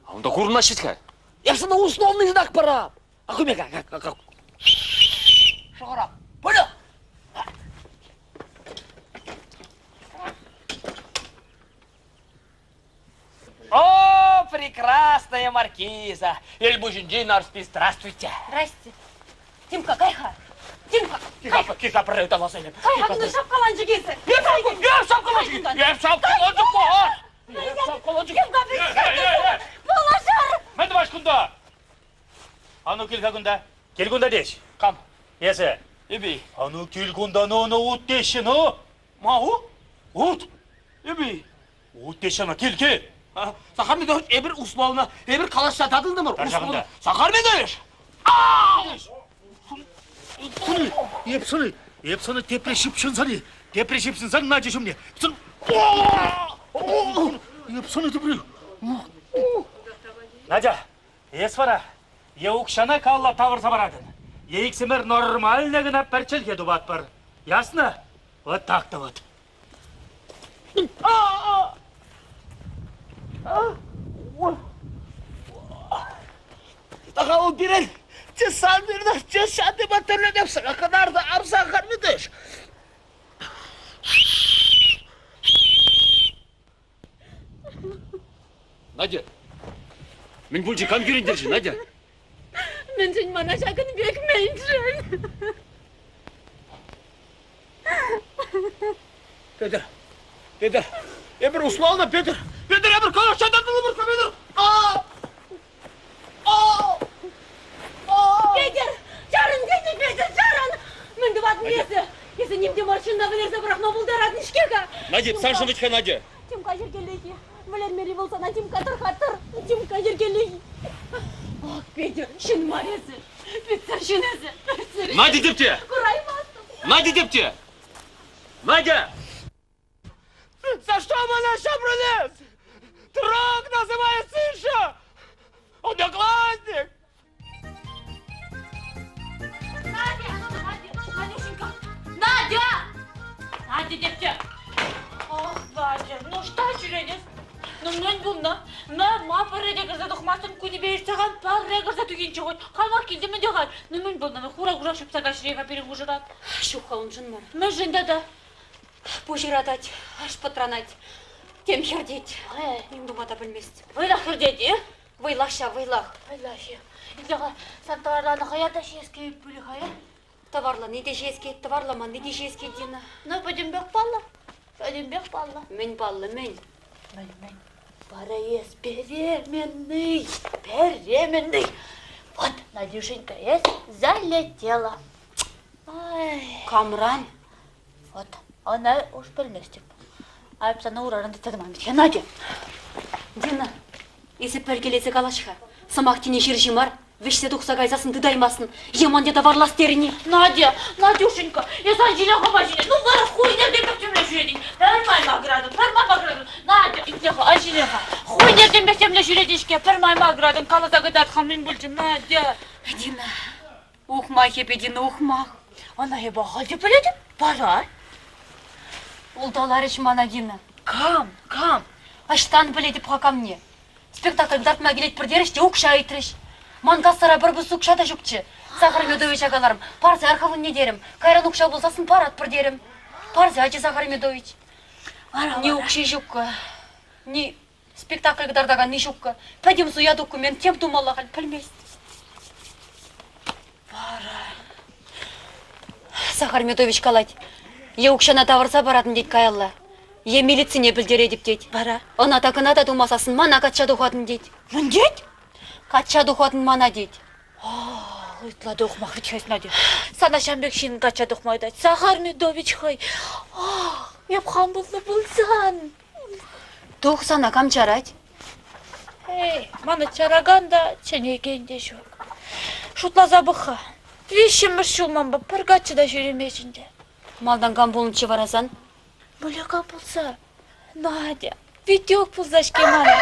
Онда құрына шетка? Ясына условный знак пора. Акумека, как? Шағарап, понял? О, прекрасная маркиза! Эльбужинджи Нарспи, здравствуйте! Здрасте. Тимка, кайха. Тимка, кайха. Киха прыгта лосыны. Кайха, күні шапқаланчы кесі. Еп шапқаланчы! Тимка, бексе. Болашар. Мәнді баш күнда. Ану келға күнда. Кел күнда деш. Кам? Есі. Эби. Ану кел күнда, ну ұт деші, ну. Мау? Ұт. Эби. Ұт деші, ну, кел. Сахар Медович, эбір условно, эбір қалаш жатадылды мұр? Таржағында. Сахар Медович! Епсаны депрешіпшін саны. Депрешіпшін саны, на жешімне. Епсаны депре. Надя, есвара, еукшана калла тавырса барадын. Ейксімір нормальнығына пәрчелге дубат бар. Ясно? Вот так-то вот. Тағау бірін, сан бірді, шанды батырлы деп сыға қадарды арсағар мүдіш. Надя, мен бұл жекан көріндерші, Надя. Мен жын мана шакын бек меншін. Петр, эбір условно, Петр, эбір қалаш жатадылы бұрқа, Петр. Петер, жарын, Петер, жарын. Мен дұбатын есі. Есі немде маршында білерді бірақ нобылдаратын ішкеға. Надя, сән шымычқа, Надя. Тимка жергелеги. Білер мері болса, на Тимка тұрқатыр. Тимка жергелеги. Ақ, Петя, шын маресі. Петя, шын өзі. Надя депте. Құраймастым. Надя депте. Надя. За что мы нас собрались? Трог называется еще! Одноклассник! Надюшенька! Надя! Надя депте! Ох, Надя, ну что жүреңіз? Ну мен бұнда, ма пареде кірзады құмастын көне берістіған пареде кірзады түгенші ғой. Қалмақ келді ме деған. Ну мен бұнда, хура құрақ шыпсаға шырейға берін ғұжырат. Шуха он жын мар. Мен жында Пожиратать, аш патронать. Тем хердеть. Им думата білместі. Вайлах хірдеді? Вайлаша. Вайлашы. Илдеға, сан товарланы қаята шеске бүлі қая? Товарла не дешеске, товарлама не дешеске дина. Ну, пойдем бек палла. Мен баллы, мен. Мен. Параес беременный. Вот, Надюшенька, залетела. Ай. Камран. Вот, она уж білместіп. Айыпсана ұрарынды тадымам біткен, Надя. Дина, есі пәргелесі қалашқа. Самақ тіне жер жимар, вешсе тұқса қайзасын дыдаймасын. Еман де товарлас теріне. Надюшенька, я сан жиля қома жиля. Ну, бара хуйнер демек темле жүредейін. Пәрмайма градын. Надя, итлеға, ажилеға. Хуйнер демек темле жүредейшке, пәрмайма градын. Қалазағы датқан мен бүлчім, Надя. Дина, ухмах епе, Дина, ухмах. Она еба қалды біледі? Бара. Улдалар мана, Дина. Кам? Аштан біледі пұға ко мне. Спектакль дартма келет бірдеріште ұқша айтрыш. Мангастара бір бұсы ұқша да жүкчі. Сахар Медович ағаларым, парзе архавын не дерім. Кайран ұқша болсасын парат бір дерім. Парзе ачы Сахар Медович. Не ұқши жүккі, не спектакль дардаған не жүккі. Пәдем суя документ, тем думалағал, пілмес. Сахар Медович қалайды. Е ұқшана тавырса баратын дейді каялла. Е милицине білдере деп дейді. Бара. Она такына да думасасын, мана катша дұқатын дейді. Мен дейді? Катша дұқатын мана дейді. Ытлады оқмақ ütхес, Надя. Сана шамбек шин кача дұқмайды. Сахар Медович хай. Еп хан болсан. Тух сана кам чарать? Мана чараганда ченегенде жоқ. Шутла забыха. Вещіміз шулман ба, пыргатчы да жүремешінде. Малдан кам болынчы варазан? Бөліға болса, Надя, видеок болзашке мана.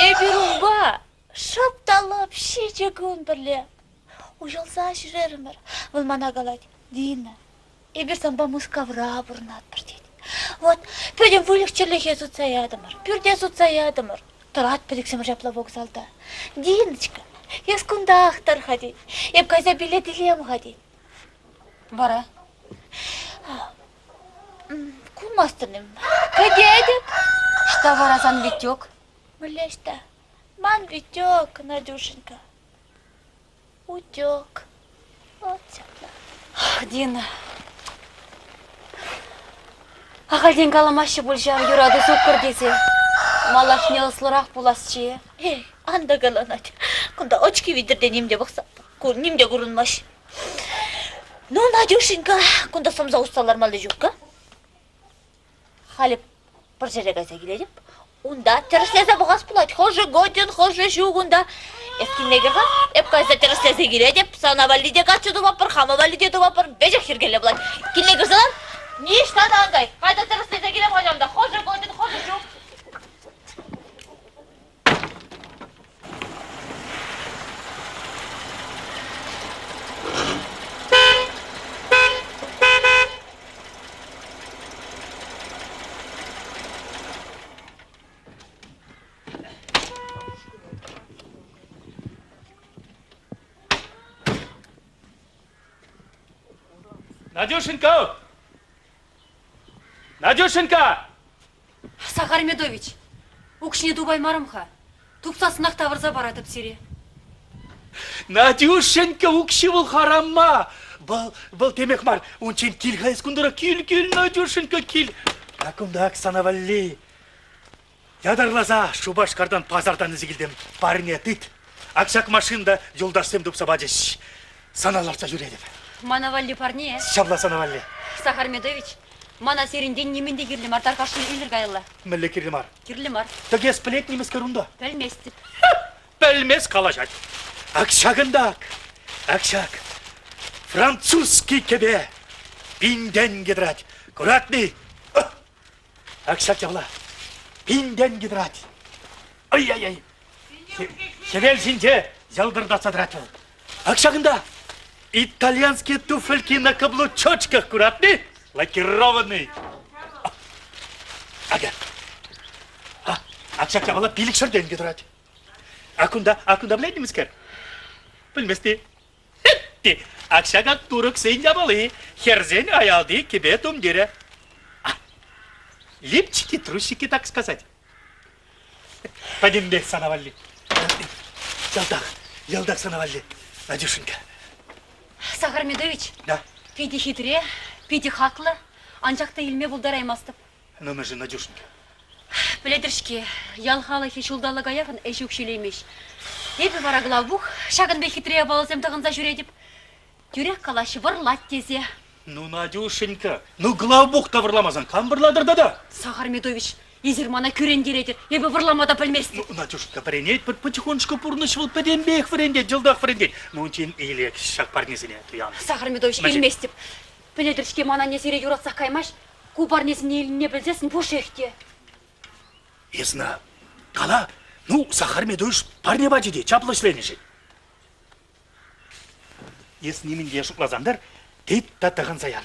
Эбирун ба, шапталап, шечегін бірле. Ұжылса жүрерімір. Бұл мана қалайды. Дина, эбирсан ба мұскавра бұрнат бір дейді. Вот, пөден вылікчерліге зұтсаядымыр, пүрде зұтсаядымыр. Тұрат пөдіксімір жапла вокзалда. Диночка, ескунда ақтар қадей. Еп қайза билетілем қадей. Бара. Кумастыным. Кадедеп? Что варазан витек? Млешта. Ман витек, Надюшенька. Утек. Вот сяпла. Дина. Ақалден каламашы бұл жар юрады соққыр десе. Малаш не ұслырақ боласычы. Анда кала, Надя. Кунда очки видірде немде бақса. Немде көрінмаш. Ну, Надюшенька, кунда сомза ұсталар малы жүкка. Халеп бір жерге қайса келедіп. Онда теріслезе бұғас бұлайды. Хожы годин, хожы жүгінда. Ескінне керған, еп қайса теріслезе келедіп. Сана валиде қачы дұвапыр, хама валиде дұвапыр. Бежек хергелі бұлайды. Кінне керсалар, не іштады аңғай. Қайда теріслезе келем қойжамда. Хожы годин, хожы жүг. Надюшенька! Надюшенька! Сахар Медович, ұқшыне дубай марымға. Тұқса сынақ тавырза баратып сире. Надюшенька, ұқшы бұл харамма. Бұл темек мар. Ончен кел қайыз күндіра. Кел, Надюшенька, кел. Акымдақ санавалли. Ядарлаза Шубашкардан пазардан ізігілдем. Барыне дыт. Аксак машинда жолдасым дұпса бадеш. Саналарса жүредіп. Манавалли парни, Шабла Санавалли. Сахар Медович, мана серинден неменде кирлимар, таркашын илер гайла. Мілі кирлімар. Кирлимар, Тәге сплет немес көрінді. білместіп. Білмес қалашат. Акшағындак. Акшақ. Французский кебе. Бинден гидрать. Аккуратный. Акшақ жабла. Бинден гидрать. Ай-ай-ай. Шевел синже. Жалдырда садрать. Акшағында. Итальянские туфельки на каблучочках. Аккуратный. Лакированный. Ага. Акшақ жабла билік шырден гидрать. Акунда біледі емескер? Білместі. Акшаға турық сейін жабалы, херзен аялды кебе тумдері. Липчики, трусики, так сказать. Пойдем бек, Санавалли. Елдақ, Санавалли. Надюшенька. Сахар Медович, Да. пейді хитре, пейді хақлы, анжақта илме бұлдар аймастып. Ну, мы же, Надюшенька. Біледіршке, ялхалы хешулдалы гаяғын әші өкшелеймеш. Епі бара главбух, шағын бе хитрея баласым тағынса жүредіп. Дүрек қалашы вырлат тезе. Ну, Надюшенька, ну, главбух-то вырламазан, кам вырладырда да? Сахар Медович, езір мана көрен дередір, епі вырламада білместі. Ну, Надюшенька, паренет, потихонечку пурнышвыл, падембек варендет, жылдақ варендет. Ну, чен ейлек шақ парнезіне туян. Сахар Медович, елместіп. Біледіршке мана несере юратсақ каймаш, ку парнезіне еліне білзесін пош ехте. Есна, қала, ну, Сахар Медович парне бачыде, чаплышленеші. Еснемін де шуклазандар, тейт таттаған саяр.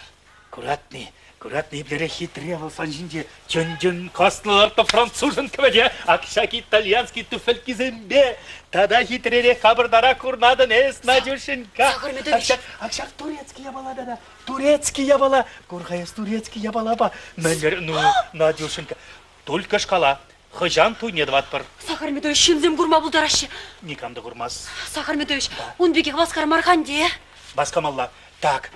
Аккуратный, білері хитре болсан жинде, жөн қаслыларды францужын кімеде, акшак итальянский туфельки зембе, тада хитрере қабырдара курнадын эс, Надюшенька. Сахар Медович. Акшак турецкий ябала да, турецкий ябала, курғайыз турецкий ябала ба. Мәлер, ну, Надюшенька, только шкала. Хыжан туйнед ватпыр. Сахар Медович, шымзем гурма бұлдар ашы. Никамды құрмас. Сахар Медович, он беге басқар марханде. Басқамалла. Так.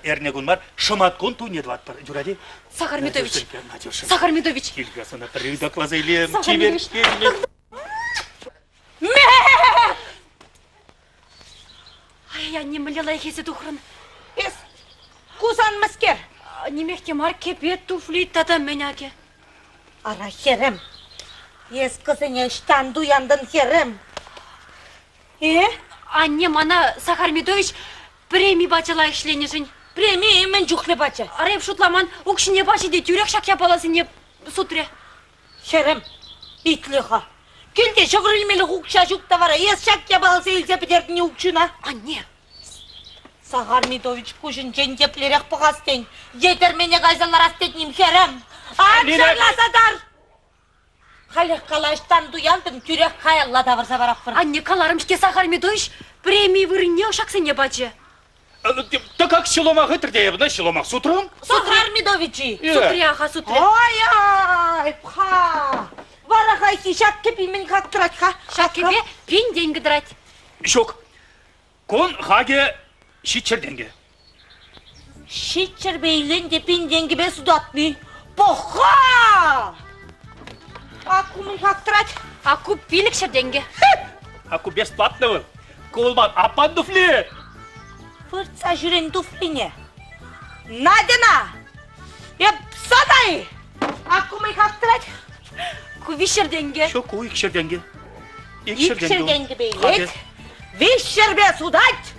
Эрне гунмар, шыматкон туйнед ватпыр. Жүраде? Сахар Медович. Надюшенька. Сахар Медович. Келгасына прыда клазайлем, Сахар Медович. чеверкелем. Ай, я не млела ехесі тухрын. Ес, кусан мәскер. Немехте мар кепет туфли тата меняке. Ара херем. Ес кызыне штан дуяндын херем. Анне мана Сахар Медович премий бачала ішленешін. Премия мен жүхле бача. Ареп шутламан укшине бачы де тюрек шак япаласыне сутре. Херем, итлиха. Келде шығырылмелі хукша жүкта вара. Ес шак ябалысы елзе бідердіне укшына. Анне. Сахар Медович пушын жендеплерек бұғастен. Жетер мене ғайзалар астетнем херем. Аншарласадар. Халех калаштан дуяндын тюрек хаялла да варса бараппыр. Анне каларымшке Сахар Медович премий вырынне шаксыне бачы. Так как шеломақ өтірде ебіна, шеломақ сутрым? Сахар Медовичи. Сутреаха сутре. Ай-ай, пха. Вара хайхи шак кепи мен как тратха. Шак кепе пин деньги драть. Шок. Кон хаге шитчерденге. Шитчер бейлен депин деньги бе судатми. Поха! Аку мен как трат. Аку пилік шерденге. Аку бесплатного. Колман апан дуфли. Фырца жүрен туфлине. Надина! Еп садай! Аку мен как трат. Ку вишерденге. Шок у икшерденге. Икшерденге бейлет. Вишер бе судать.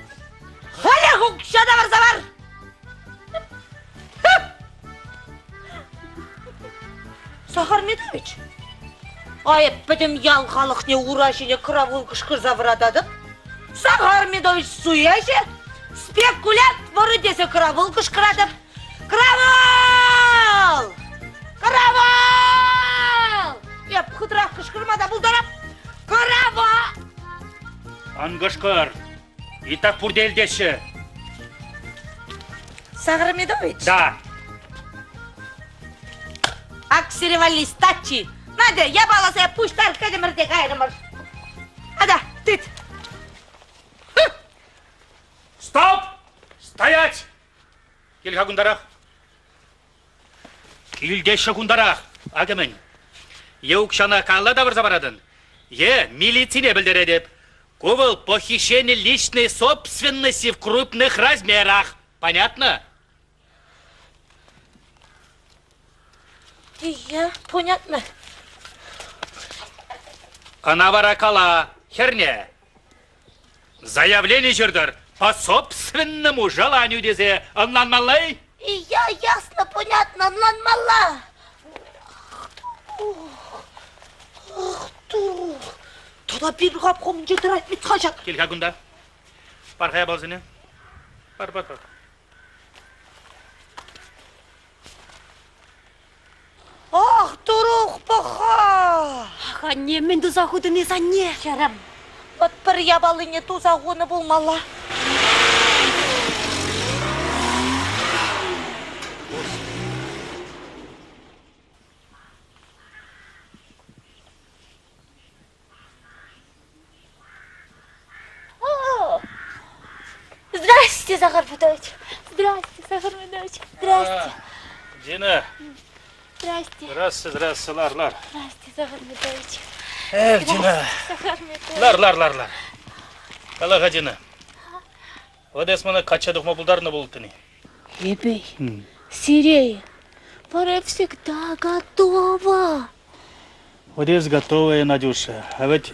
Халя хукша да бар завар. Сахар Медович. Ай, бідім ялғалық не урашыне кыравыл кышқыр заврададым. Сахар Медович суяшы. Спекулянт вары десе кыравыл кышқырадым. Кыравыл! Кыравыл! Еп, хыдырақ кышқырмада бұлдарап. Кыравыл! Ангашкар. Итак пурделдеші. Сахар Медович. Да. Аксерева листачи. Надя, я баласа пуштар кадемірде қайрымыр. Ада, тыт. Стоп! Стоять! Келға күндарақ. Келдеші күндарақ. Агымен. Еукшана қалла да бір забарадын. Милицине білдер едіп. Кувал, похищение личной собственности в крупных размерах. Понятно? Iya, понятно. Канаваракала, херня. Заявление жердер по собственному желанию дезе. Анланмалай? Iya, ясно, понятно, анланмала. Тода bir kapkom жетірайт мит қажат. Келка күнда. Пархая болсыны. Бар. Ах, турух паха. Ханне, мен тузахуды не санне. Ярам, вот бір ябалыне тузағуны болмала. Здрасте, Захар Федорович. Здрасте, Захар Федорович. Здрасте. Дина. Здрасте. Здравствуйте, лар. Здрасте, Захар Федорович. Дина. Захар Федорович. Лар. Аллаха, Дина. Вот я смотрю, качадух мобулдарно болтыны. Ебей, Сирия, пора всегда готова. Вот я готовая, Надюша. А вот,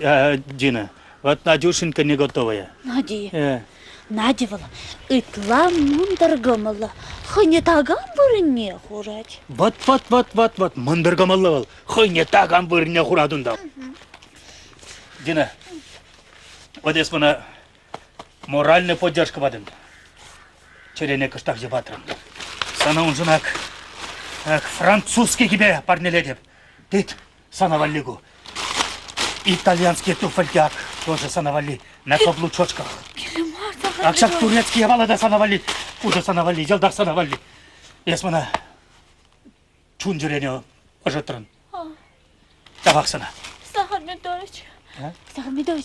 Дина, вот Надюшенька не готовая. Надя. Надевала, итлам мундаргамала, ханетаган бурыне хурать. Вот, мандыргамаллавал. Хойне таган бурыне хурадунда. Дина, вот я смотрю, моральная поддержка бадым. Черене кыштак жебатрым. Sana uncunak, французский тебе парнеледеп. Тит санаваллигу. Итальянские туфельки тоже санавали на каблучочках. Акшак турецкие балада санавали, уже санавали, jelдар санавали. Есмана чунжурене ожотрын. Табаксана. Захар Медович.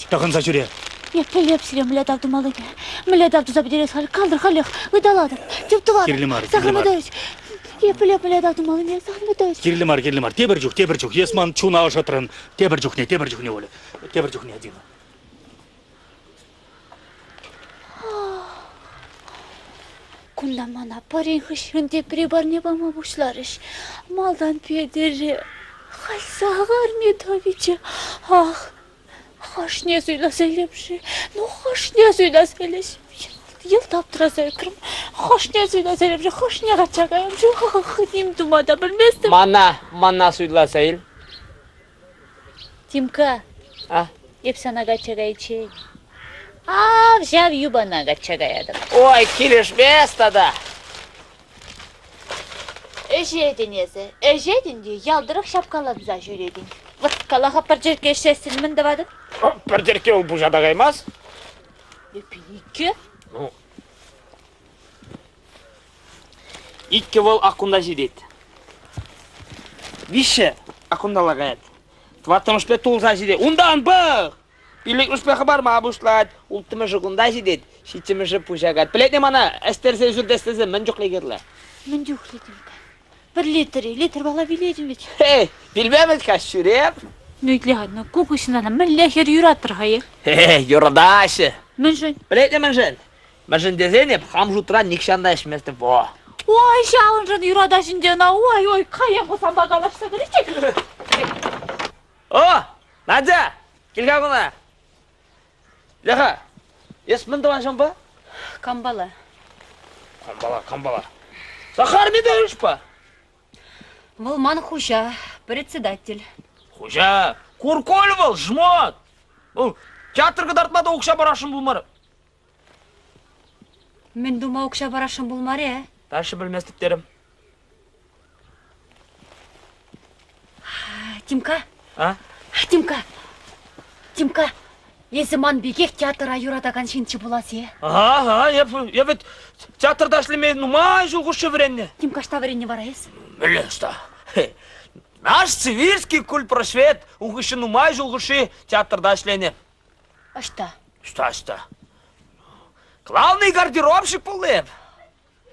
Тагын за жүре. Епелепсире млядавду малыне. Млядавду забедерес калдыр халех, выдаладыр. Тюптувар. Захар Медович. Епелеп млядавду малыне, Захар Медович. Кирлимар. Тебіржух. Есман чуна ожотрын. Тебіржухне олы. Тебіржухне один. Кунда мана парень хышрынде прибарне бама бушларыш. Малдан педері. Хай Захар Медовиче. Ах. Хош не сөйлесейлепші. Хош не сөйлесейлеші. Ел таптыраса өкірім. Хош не сөйлесейлепші. Хош не қачағайымші. Нем думада білместім. Мана сөйлесейл. Тимка. Епсана қачағайчей. Взяв юбана қачағайадым. Ой, келешмес тада. Әжедін де ялдырық шапқалабыза жүредін. Вот калаха бір жерге шесін мінді бады. Бір жерге ол бұл жада қаймас? Епі Икке ол ақында жедет. Више ақында лағайет. Тваттымыш бе тұлға жедет. Ундан бұқ! Билік ұшпеқі бар ма бұшлад. Ұлттымы жұғында жедет. Шитімі жып бұжағат. Білетне мана, әстерсе жүрдестесі мін жүқлегерлі. Мін жүқледім. Bir litr bala bileydim hiç. Hey, bilmemiz kaç şuraya. Nüydü kokusundan milleher yurattır hayır. Hey, yurdaşı. Münşün. Bileydi münşün. Münşün dezenip hamjuturan nikşanda eşmezdi bu. Oy şahınşın yuradaşın cana, oy kaya kusan bagalaşsa gırecek. Nadja, kilga kuna. Leha, esmin doğanşın bu? Kambala. Камбала. Захар Медович па? Вылман Хужа, председатель. Хужа, Курколь был, жмот. Театрға дартмада оқша барашын бұлмары. Мен дума оқша барашын бұлмары, Ташы білместіктерім. Тимка? Тимка, Езіман бегек театрға юрадаған шынчы боласы, Ебет, театрда шлемей нумай жылғышы вренне. Тимка, шта вренне барайыз? Білешта. Наш цивильский культпросвет уғышы нумай жылғышы театрда шлене. Ашта? Шта. Главный гардеробщик болып.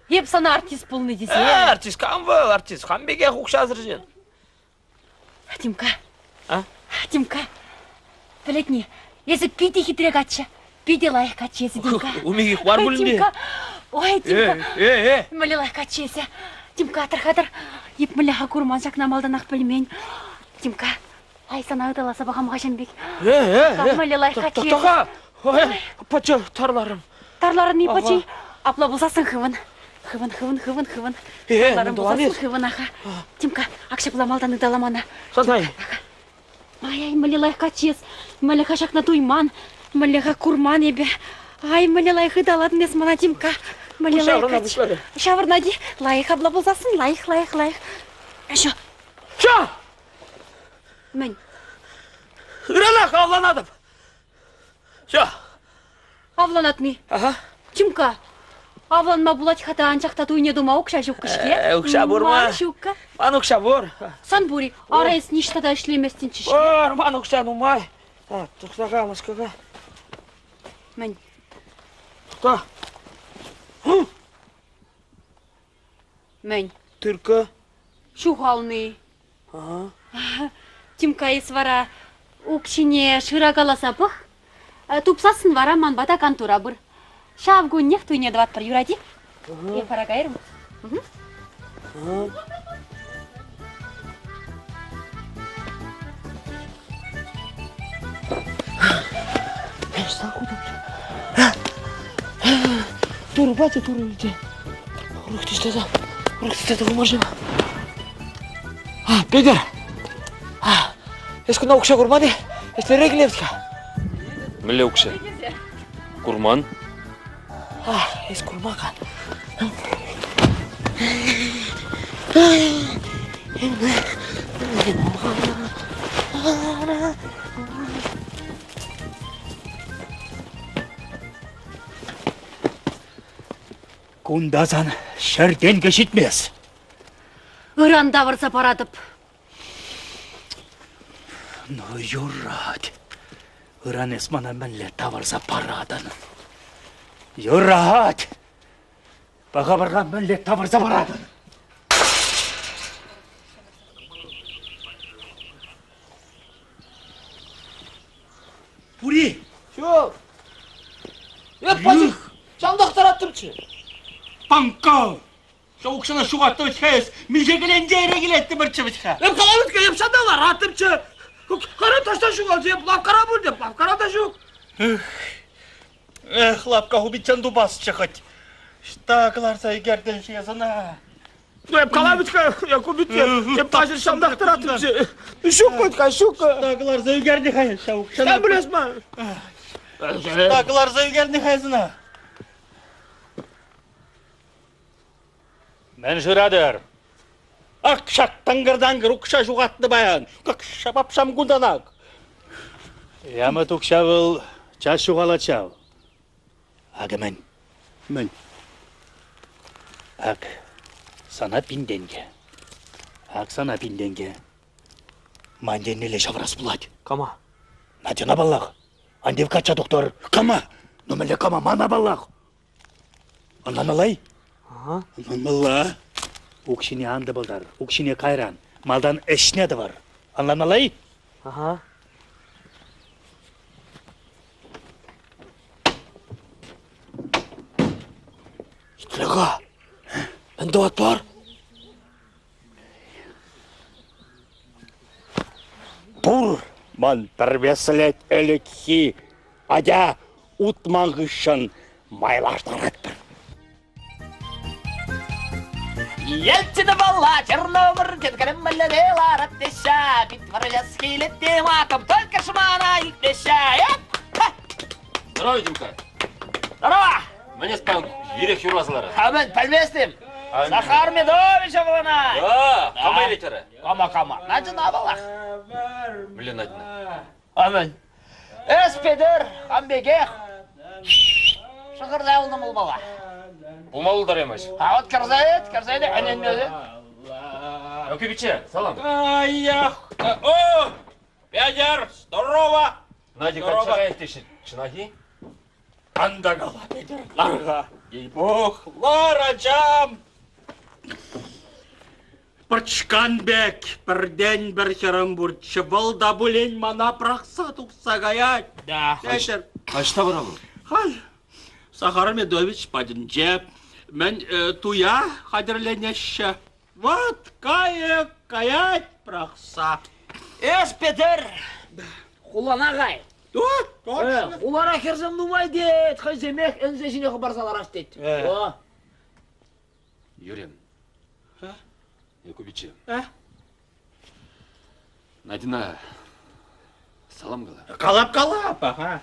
Еп сана артист болны десе. Артист кам был, артист. Хам беге ұқша зіржен. Тимка, білетне, Есі пиде хитрек атшы. Пиде лайық атшы есі, Димка. Умеги бар бүлінде. Ой, Димка. Мүлі лайық атшы есі. Димка, атыр-қатыр. Еп мүліға көрман шақна малдан ақ білмейін. Димка, ай сана ұдаласа бағам ғашанбек. Мүлі лайық атшы есі. Тоқа, ой, пача, тарларым. Тарларын не пачи? Апла болсасын хывын. Хывын. Тарларын болсасын хывын аға. Димка, ақша бұла малдан ұдаламана. Санай. Ай, мүлі лайық атшы есі. Мүлі қашақна туйман. Мүліға курман ебе. Ай, мүлі лайық ұдаладын ес мана, Димка. Шавырна бұшлады. Шавырна де. Лайық абла болсасын. Лайық. Шо? Шо! Мен. Үранақ авланадым. Шо? Авланат ми? Ага. Димка. Авланма булать хата анчақта туйне дума ұқша жүк кішке. Ұқша бұр ма? Ман жүкка. Ман ұқша бұр. Сан бұри. Арайыз ништада ішлеместен чішке. Бұр, ман ұқша нумай. Тұқтаға мұшқаға. Мен. Тұқта. Мен. Түркі. Шухалны. Димка ес вара ұқшине шырагаласа бұқ. Тупсасын вара ман бата кантура бұр. Шав гоннех туйне дват пар юради. Я парагайрым. Туры, батя, туры үйде. Ұрықтыстады ғымажыма. Педер. Ескүнна ұқша құрмады. Естері келемдіка. Міле ұқша. Курман. Ес құрмаға. Кундазан шәрден кешітмес. Ыранда варса парадып. Ну, юрад. Ыран есмана мәнле таварса парадан. Юрад. Баға барған мәнле таварса парадан. Пури. Шо? Пачы, жандақтар аттырчы. Панка. Соғықшына шуғатты өтхайыз. Милжегілен дейре келетті бірчі бітха. Қала өтке, шандалар аттырчы. Қара ташта шуға, лапқара бұл деп, лапқара да шуқ. Лапка убитчан дубас чахать. Штагларса егерден шезана. Қала өтке, көбітке, пачы жандақтар аттырчы. Шуқ өтке, шуқ. Штагларса егерде хай шауқ. Сен білес ма? Штагларса егерде хайзына. Мен жырадыр. Ақшат таңғырдаңғыр ұқша жуғатты баян. Қақша бапшам күнданақ. Ямы тұқшавыл, час шуғала чау. Ағы мен. Ақ сана пинденге. Манденнеле шаврас бұлады. Кама? Надена баллах. Андев кача доктор. Кама? Номеле кама мана баллах. Анан алай? Анан Укшине анды балдар, укшине кайран. Малдан эшне де бар. Анан алай? Ага. Итлеға. Әнді от бар? Бұр ман тәрбесілет әлікхи. Адя ұтмаңғышын майлаштараттыр. Елтіні бала, черномыр, кеткірім мәлі раттеша, битварыляс хейлетте матым, только шмана иктеша, Здорово, Димка. Здорово! Мәне спан ерек юразылары. Мен пәлместім. Захар Медовича бұлына. Қамай летері. Кама. Надина бала. Міле Надина. Амен. Эспедер, Хамбегех. Шығырдай олдым ол бала. Бұлмалылдар емеш. Вот кірзайды, әнен өді. Өке біче, салам. Ай-ях! О! Пядер, здорово! Нади қаншаға ектешін, шынахи? Андагала, Педерларға. Ей-бог, лар ачам! Пырчканбек, бірден бір херім бұртшы, бұл да бұлен мана прақса тұқса ғаят. Да. Қашта барамын? Хай, Сахар Медович падінже, мен туя қадірленеші. Вот, каят прақса. Петер! Құлана ғай. Точно. Улара херзем думай дед, хаземек энзешине хабарсалар аш дед. Юрем. Якубичи. Надина, салам қала. Қалап, аха.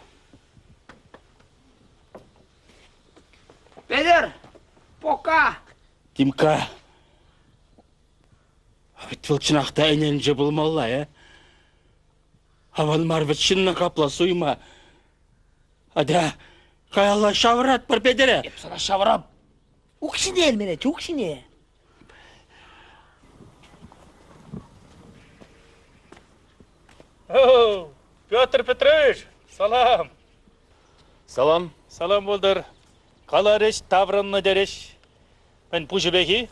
Петер! Пока! Димка, Тылчынақта әнен болмалла, Аван марвет шынна қапла суйма. Ада, қайалла шавырат бір бедері. Сана шавырам. Укшине элмене, укшине. О, Петр Петрович, салам. Салам. Салам болдыр. Қалареш, таврынны дереш. Мен Пужебеки.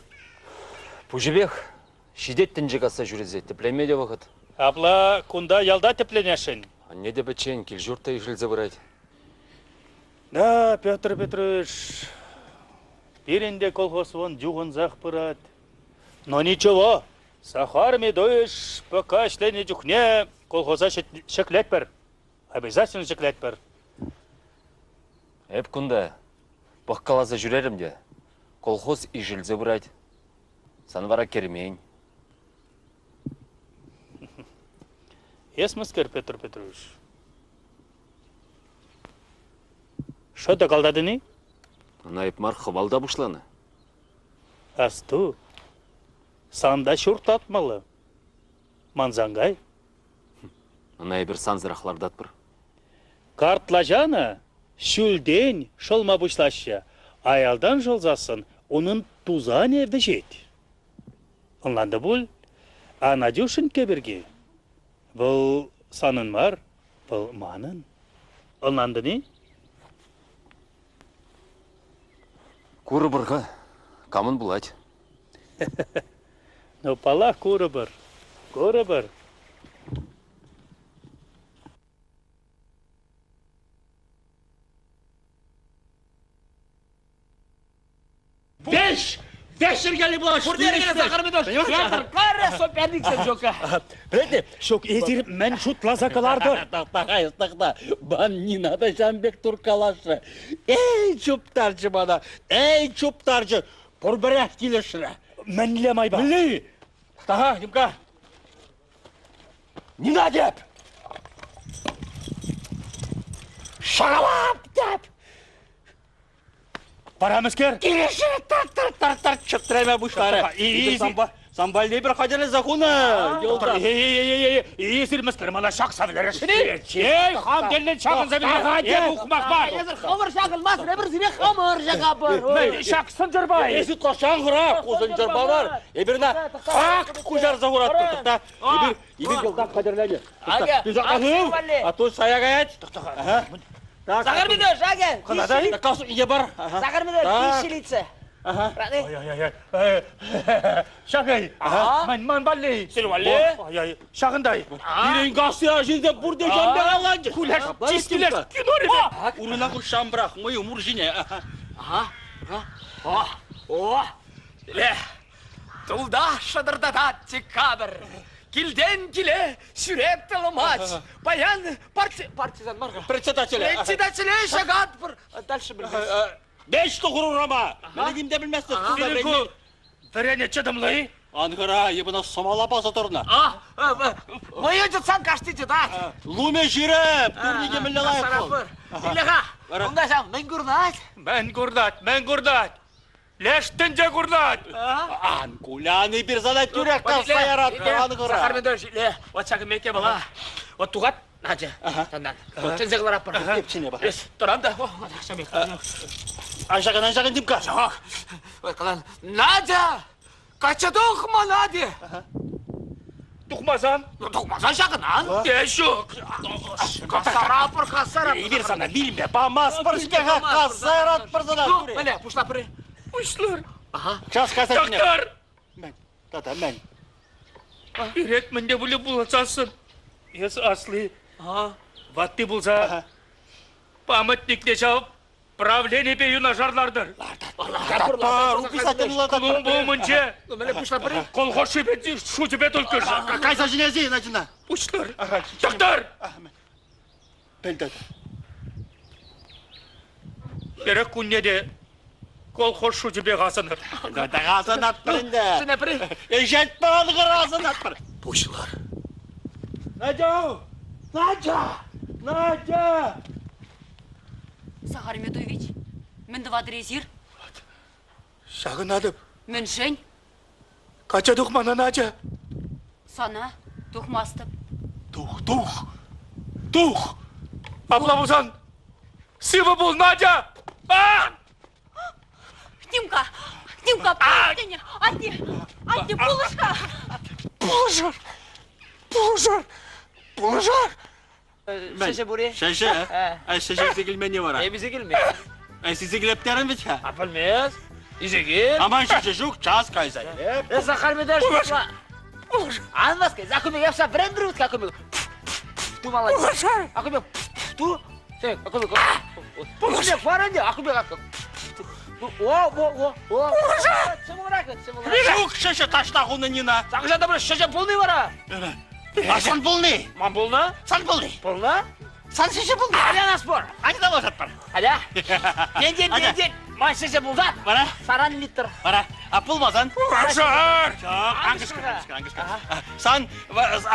Пужебек, шидеттен жегаса жүрізе, теплемеде вақыт. Абла кунда ялда тепленешін. Не де бәчен, кел жұртта ешілзе бұрайды. Да, Петр Петрович, бірінде колхоз вон juғын зақ бұрад. Но ничего, Сахар Медович пока шлені жүхне колхоза шеклет бір. Обязательно шеклет бір. Әп күнда, бұққаласа жүрерім де, колхоз ешілзе бұрайды. Сан бара кермейін. Есміскер, Петр Петрович. Шо да қалдадыны? Найып мар қыбалда бұшланы. Асту, санда шурт атмалы. Манзангай. Найып бір санзырақлардат бір. Картлажана, шүлден шолма бұшлашы. Аялдан жолзасын, onun tuzağın evde жет. Anlandı бұл, Анадюшын кеберге. Бұл санын бар, бұл манын. Anlandı не? Куры бұрға, камын бұлайды. Ну, пала куры бір. Вешергелі бұлаш. Бұрдергені Сахар Медович. Петр, қары соперниксен жоқа. Білді, шок езір мен шут лазакаларды. Тақта, бан не надо Жанбек Туркалашы. Эй, чуптарчы бана, Пұрбірәк келешірі. Мен лемай ба. Білі. Таға, Димка. Не надеп. Шағалап деп. Парамыскер? Келеші, тар, чыптырайма бұшлары. Самбалдей бір қадерлі зақуны. Есірміскер, мана шақ сабылары шыны. Ей, хам делінен шағын забілер. Ей, ұқмақ бар. Езір қамыр шағылмас, рәбір зіне қамыр жаға бар. Мен шақсын жүрбай. Есі қошан ғыра, қозын жырба бар. Ебірна, қақ құжар зағырат тұрдықта. Ебір елдан қадерләне. А то саяқ әйт. Сахар Медович, аге. Қанадай? Қасу ие бар. Сахар Медович, кешелейці. Шағай, мен балли. Сен валли? Шағындай. Ирен қасыя жезде бұрды жамбе қалған. Күләш, чистілер, киноребе. Урына құшан бірақ, мұй ұмыр жіне. Тулда шадырдада декабрь. Килден киле сүреп талымач. Баян партизан марга. Председателі. Шагат бір. Дальше білмес. Беш тұғырырама. Мен едімде білместі. Береку, верене чыдымлы. Ангыра, ебіна сомала баса тұрына. Мойы жұтсан каштыйчы да. Луме жиреп, түрнеге мүлі лайық бол. Илеға, онда жам, мен гурдат. Мен гурдат. Лештінже гурдат. Анкуляны бір зада түрек қасы ярат. Сахар Медович, вот шагы меке бала. Вот туғат, Надя. Тандан. Чензеғлар аппар. Епчіне ба. Тұранда. Аншағын Димка. Қалан, Надя! Қача тұқма, Надя! Тұқмазан? Тұқмазан шағынан? Дешу. Қасара. Ебір сана білімбе, бамас біршкеға қасы ярат бір зада. Мәле, пұшла бірі. Ұшлар. Час қасы жіне. Доктор! Тата мен. Үйретмін де бұлі бұлсасын. Ес асли. Ватты бұлса. Памятник не жауып, правление бейуна жарлардыр. Құлын болмынче. Қолғош шебетті шу жебет үлкір. Кайса жинези, начина. Ұшлар. Доктор! Пелдет. Берек күннеде қолғош шу жебе ғасыныр. Ғасын атпырынды. Сіне бірі. Ежет бағығы ғасын атпыр. Бұшылар. Надя! Сахар Медович, мен два дрезир, Шағын адып. мен Жень, Қача дұқмана Надя. Сана, Тухмастып. Тух! Абла бұзан. Сывы бұл Надя. Димка, пустыня, Анди, булышка. Бұлжар. Шеше бурaya. Şaşı. Ay şaşı zikilmen ne var? Bize gelme. Ay sizi zikiliplerin mi ya? Apalmaz. Bize gel. Aman şaşı şuk çaz kaysa. Сахар мне даже пришла. Анвас, как я вся брендрут, как у Ты молодец. А как Ту? Ты, как у меня фаранди, а как О. Şuk şaşı taşta onu nina. Также добро, шеше полный вара. Asan bul ne? Мам полна? San bul ne? Полна? San şaşı bul ne? Аля на спор. Hadi da bozat para. Аля. День. Май шеше булдат. Para. Саран литр. Para. Apılmazan. Бұлжар. Çok. Angışkı.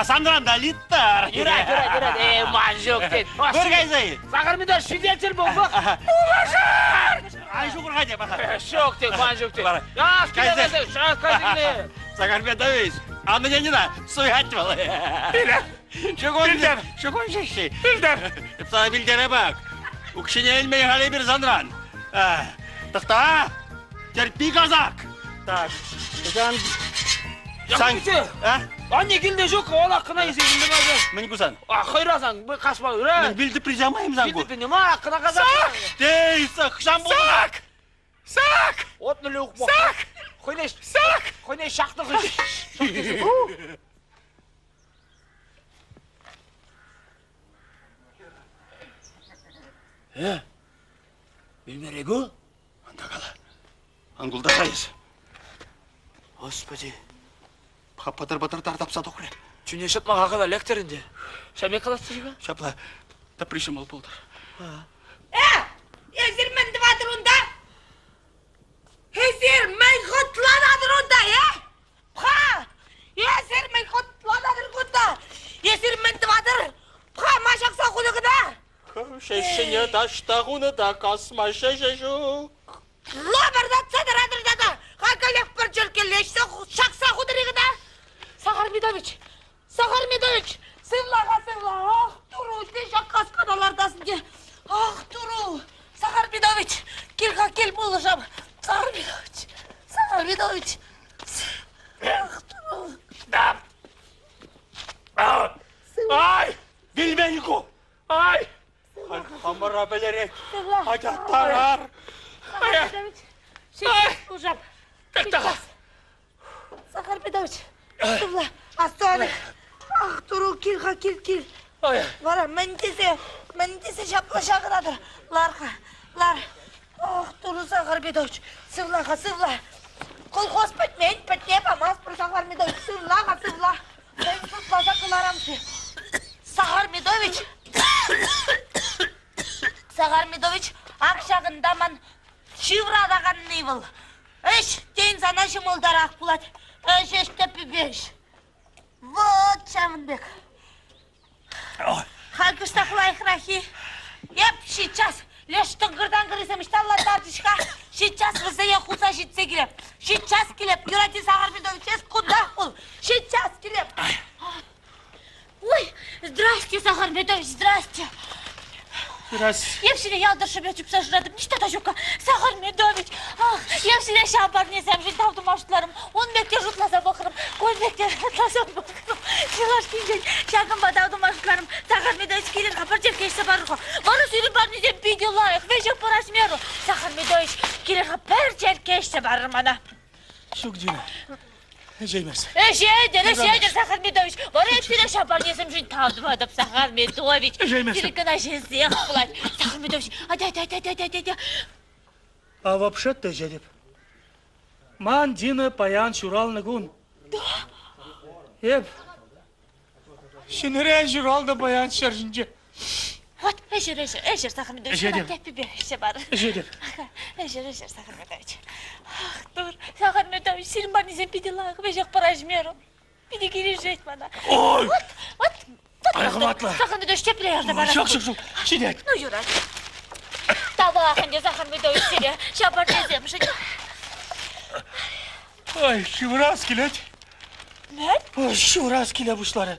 Sandıran da litter. Yürü. Manjok dedi. Dur kayzayı. Сахар мне даже свидетель был. Ay şukur hadi bak. Şok dedi, manjok dedi. Bana. Ya, Kayzer. kayzer. Sakar Medovich. Anlı yanına suyu açmalı. Şu kon şişi. Sana bildire bak. O kişinin elmeyi hale bir zandıran. Tıkta. Terpi kazak. Так. Sen... Anne gildi жоқ, ол ақына есегінді қазір. Мен күсан. Қойрасаң, бұл қашма үрі. Мен білді призамайым заң Білді пені, ма ақына қазақ. Дей, сақшам болма. Сақ! От нүлі ұқмақ. Сақ! Қойнеш шақты қойнеш. Bilmeregu? Анда қала. Аңғылдасайыз. Господи. Батыр тартапса тоқырет. Чүне шатмаға қада лектерінде. Шәме қаласты жыға? Шапла. Да пришел болдыр. Езір мен дыватыр онда? Езір мен құтлададыр онда, Пха! Езір мен құтлададыр онда. Езір мен дыватыр. Пха, машақса құлығыда. Шешіне таштағуны да қасма шешешу. Лобарда цадырадыр дады. Қақалек бір жүркелешті шақса құдырығыда. Сахар Медович, сыйлаға. Ах, тұру, не жаққас қадалардасын де. Ах, тұру. Сахар Медович, кел болышам. Сахар Медович. Ах, тұру. Ay! Bilmeyiko. Ay! Hamara belerek. Acattarar. Сахар Медович, шекер ұжам. Сахар Медович, сывла, астаны. Ах, тұру, кел. Вара, мен десе шапла шағырадыр. Лар. Ах, тұру, Сахар Медович, сывлаға. Колхоз пәтне памаз бір Сахар Медович, сывлаға. Мен сұтпаса қыларамсы. Сахар Медович, ақшағында ман шиврадаған нейвыл. Эш, ден сана шымылдар ақ бұлад. Эш, тепі беш. Вот, Шамынбек. Халкышта қылайық, Рахи. Сейчас. Леш тұңғырдан кіресем, ішталла тартышқа. Сейчас візі еқуса жетсе келеп. Сейчас келеп. Юрати Сахар Медович, ес құнда құл. Сейчас келеп. Ой, здрасте, Сахар Медович, здрасте. Я всегда ялдыршып өтіп сажырадым, нештата жоққа. Сахар Медович, я всегда шабар несем, жинтавды машытларым. Он бекте жұтласа бақырым, көз бекте жұтласа бақырым. Силаш кейден, шағын бадауды машытларым. Сахар Медович кейден қапыр жер кешті барығы. Бары сүйрі бар незем видео лайық, вежек по размеру. Сахар Медович кейден қапыр жер кешті барым ана. Шук дина. Жеймес. Эшедер, Сахар Медович. Варя тире шапар несем жин тавдывадып, Сахар Медович. Жеймес. Тирекана жезех плать. Сахар Медович, ай. А вообще-то, Жедеп, ман дина паян шурал нагун. Да? Еп, шинерен шурал да паян шаржинже. Вот, эшер, Сахар Медович. Эшедер. Эшер, Сахар Медович. Ах, дур, Сахар Медович, сильман несем пиделах, вежех по размеру. Пиди кирежеть мана. Ой! Вот. Айхватла. Сахар Медович, теплее аж добавляй. Шок. Сидеть. Ну, Юра. Таваханде, Сахар Медович, тире шапар несем жин. Ой, шивраз келет. Нет? Ой, шивраз келе бушлары.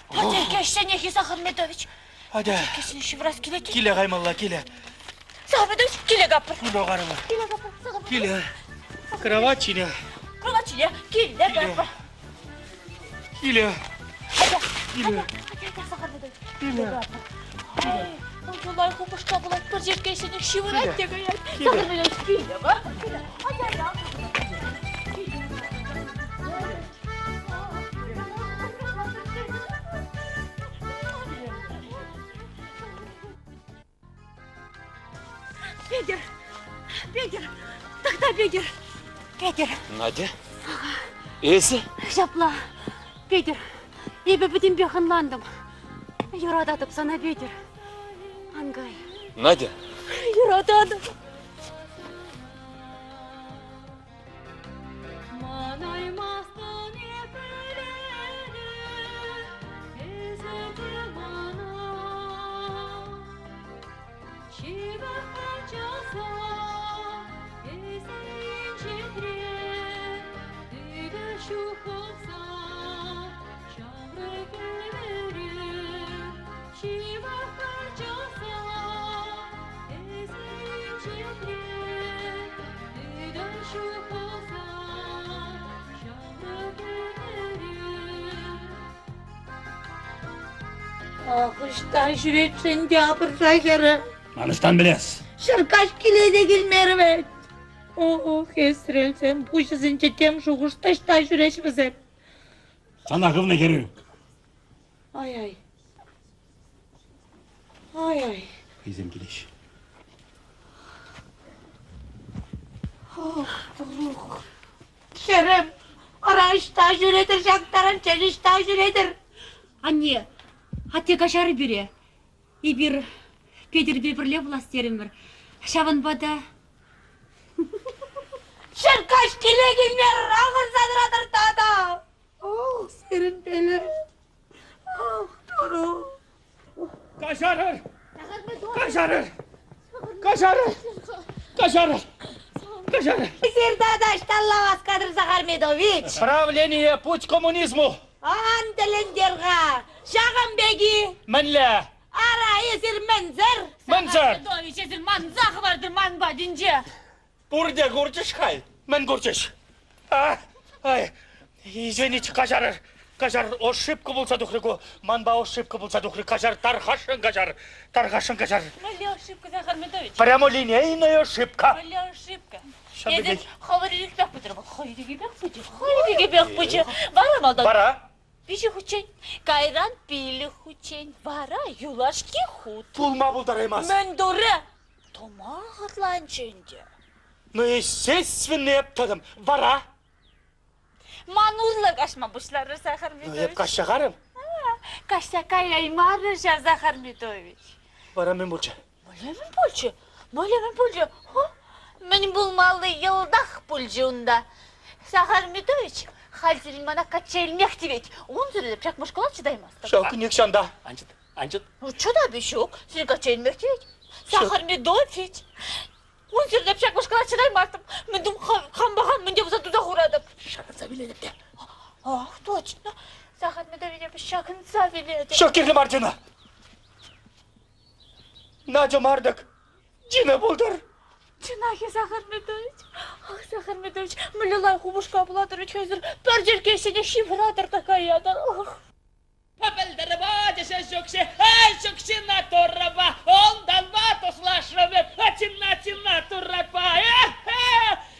Hadi keşke Sahar Medovich. Hadi. Kesin şivras kile ki. Келе каймалла, келе. Sahar Medovich kile kapır. Кудо карыма. Kile kapır. Sahar Medovich. Келе. Кровать чине. Kıvaçile kile kapır. Келе. Hadi. Келе. Hadi Sahar Medovich. Келе. Olay kupuşka bulat bir jerke seni şivrat diye gayet. Kile. Sahar Medovich kile bak. Hadi. Петер, тогда Петер. Надя? Есі? Жапла, Петер, ебе бітін беханландым. Юрадатып сана Петер. Ангай. Надя? Юрадатып. Akıştan şüretsin yapır şaşarı. Manıştan bilez. Şırkaş kilede gelmermet. Esrelsem bu sizin çetem şu kuştaştan şüreşmesen. Sana kıvne geri. Ay. Kızım gidiş. Şerem. Araçtan şüredir şaktaran çeliştan şüredir. Anne, hati kaşarı biri. İbir, Петер бебірле властерім бір. Шабынбада. Şırkaş kile gelmer ağır zadıradır tada. Oh serin beli. Oh doğru. Kaşarır. Kaşarır. Kaşarır. Kaşarır. Kaşarır. Serdadaş tallavas Kadir Sahar Medovich. Правление путь коммунизму. Antelenderga. Şağın begi. Mənlə. Ara esir menzer. Mənzər. Medovich esir manzaq vardır man badince. Burada göreceğiz kay. Mən göreceğiz. Ay. Извините, Kaşarır. Kaşar ошибка болса духрыгу. Манба ошибка болса духры. Kaşar тархашын Kaşар. Тархашын Kaşар. Мали ошибка, Захар Медович. Прямо линейная ошибка. Мали ошибка. Şöyle Едем, bir- хаварилик бек бутыр. Хаварилик бек бутыр. Бара малдан. Para. Бişi хучен. Кайран пили хучен. Бара юлашки хут. Pulma buldaramaz. Мен доре. Тома хатланченде. Ну, естественно, yaptadım. Vara. Манузла кашма бушлары, Захар Hep Медович. kaşakarım. Кашта кайрай марыша, Захар Медович. Vara men bulca. Малевин пульчу. Мен булмалы йылдах пульчуында. Захар Медович, хальзерин мана качельмек дебет. Он сүрелеп чакмышкалар чыдаймастыр. Şavkın yakşanda. Анчыт. Чуда бешок, сен качельмек дебет. Захар Медович. Он сүрелеп чакмышкалар чыдаймастыр. Мен дум хамбаган мен деп туда хурадым. Шакырса биледip de. Ах, точно. Захар Медович шакынса биледі. Şokirli marcına. Naca mardık. Cine buldur. Чынахи, Захар Медович. Ах, Захар Медович, мылылай хубушка буладыр, чөзір. Бір жерге сене шифрадыр такаядар. Папелдерба, десе шокше, шокше на торраба, ондан ба тослашрабе, ачинна туррапа,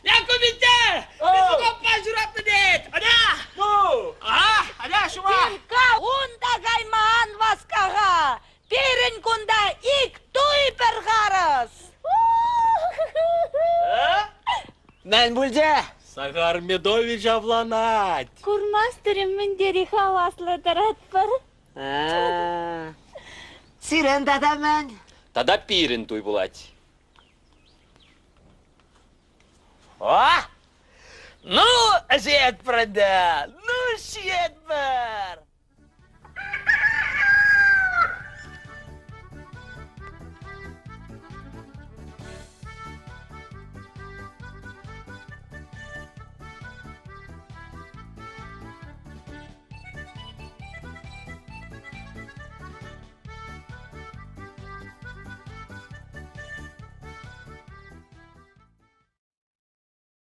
Якубите, бізі копа жұрапты дейт, ада! Мен бүлде. Сагар Медович авланать. Курмастырым мен дери хаваслы тарат бар. Сирен дадамын. Тада пирин туй булать. О! Ну, әжет прада.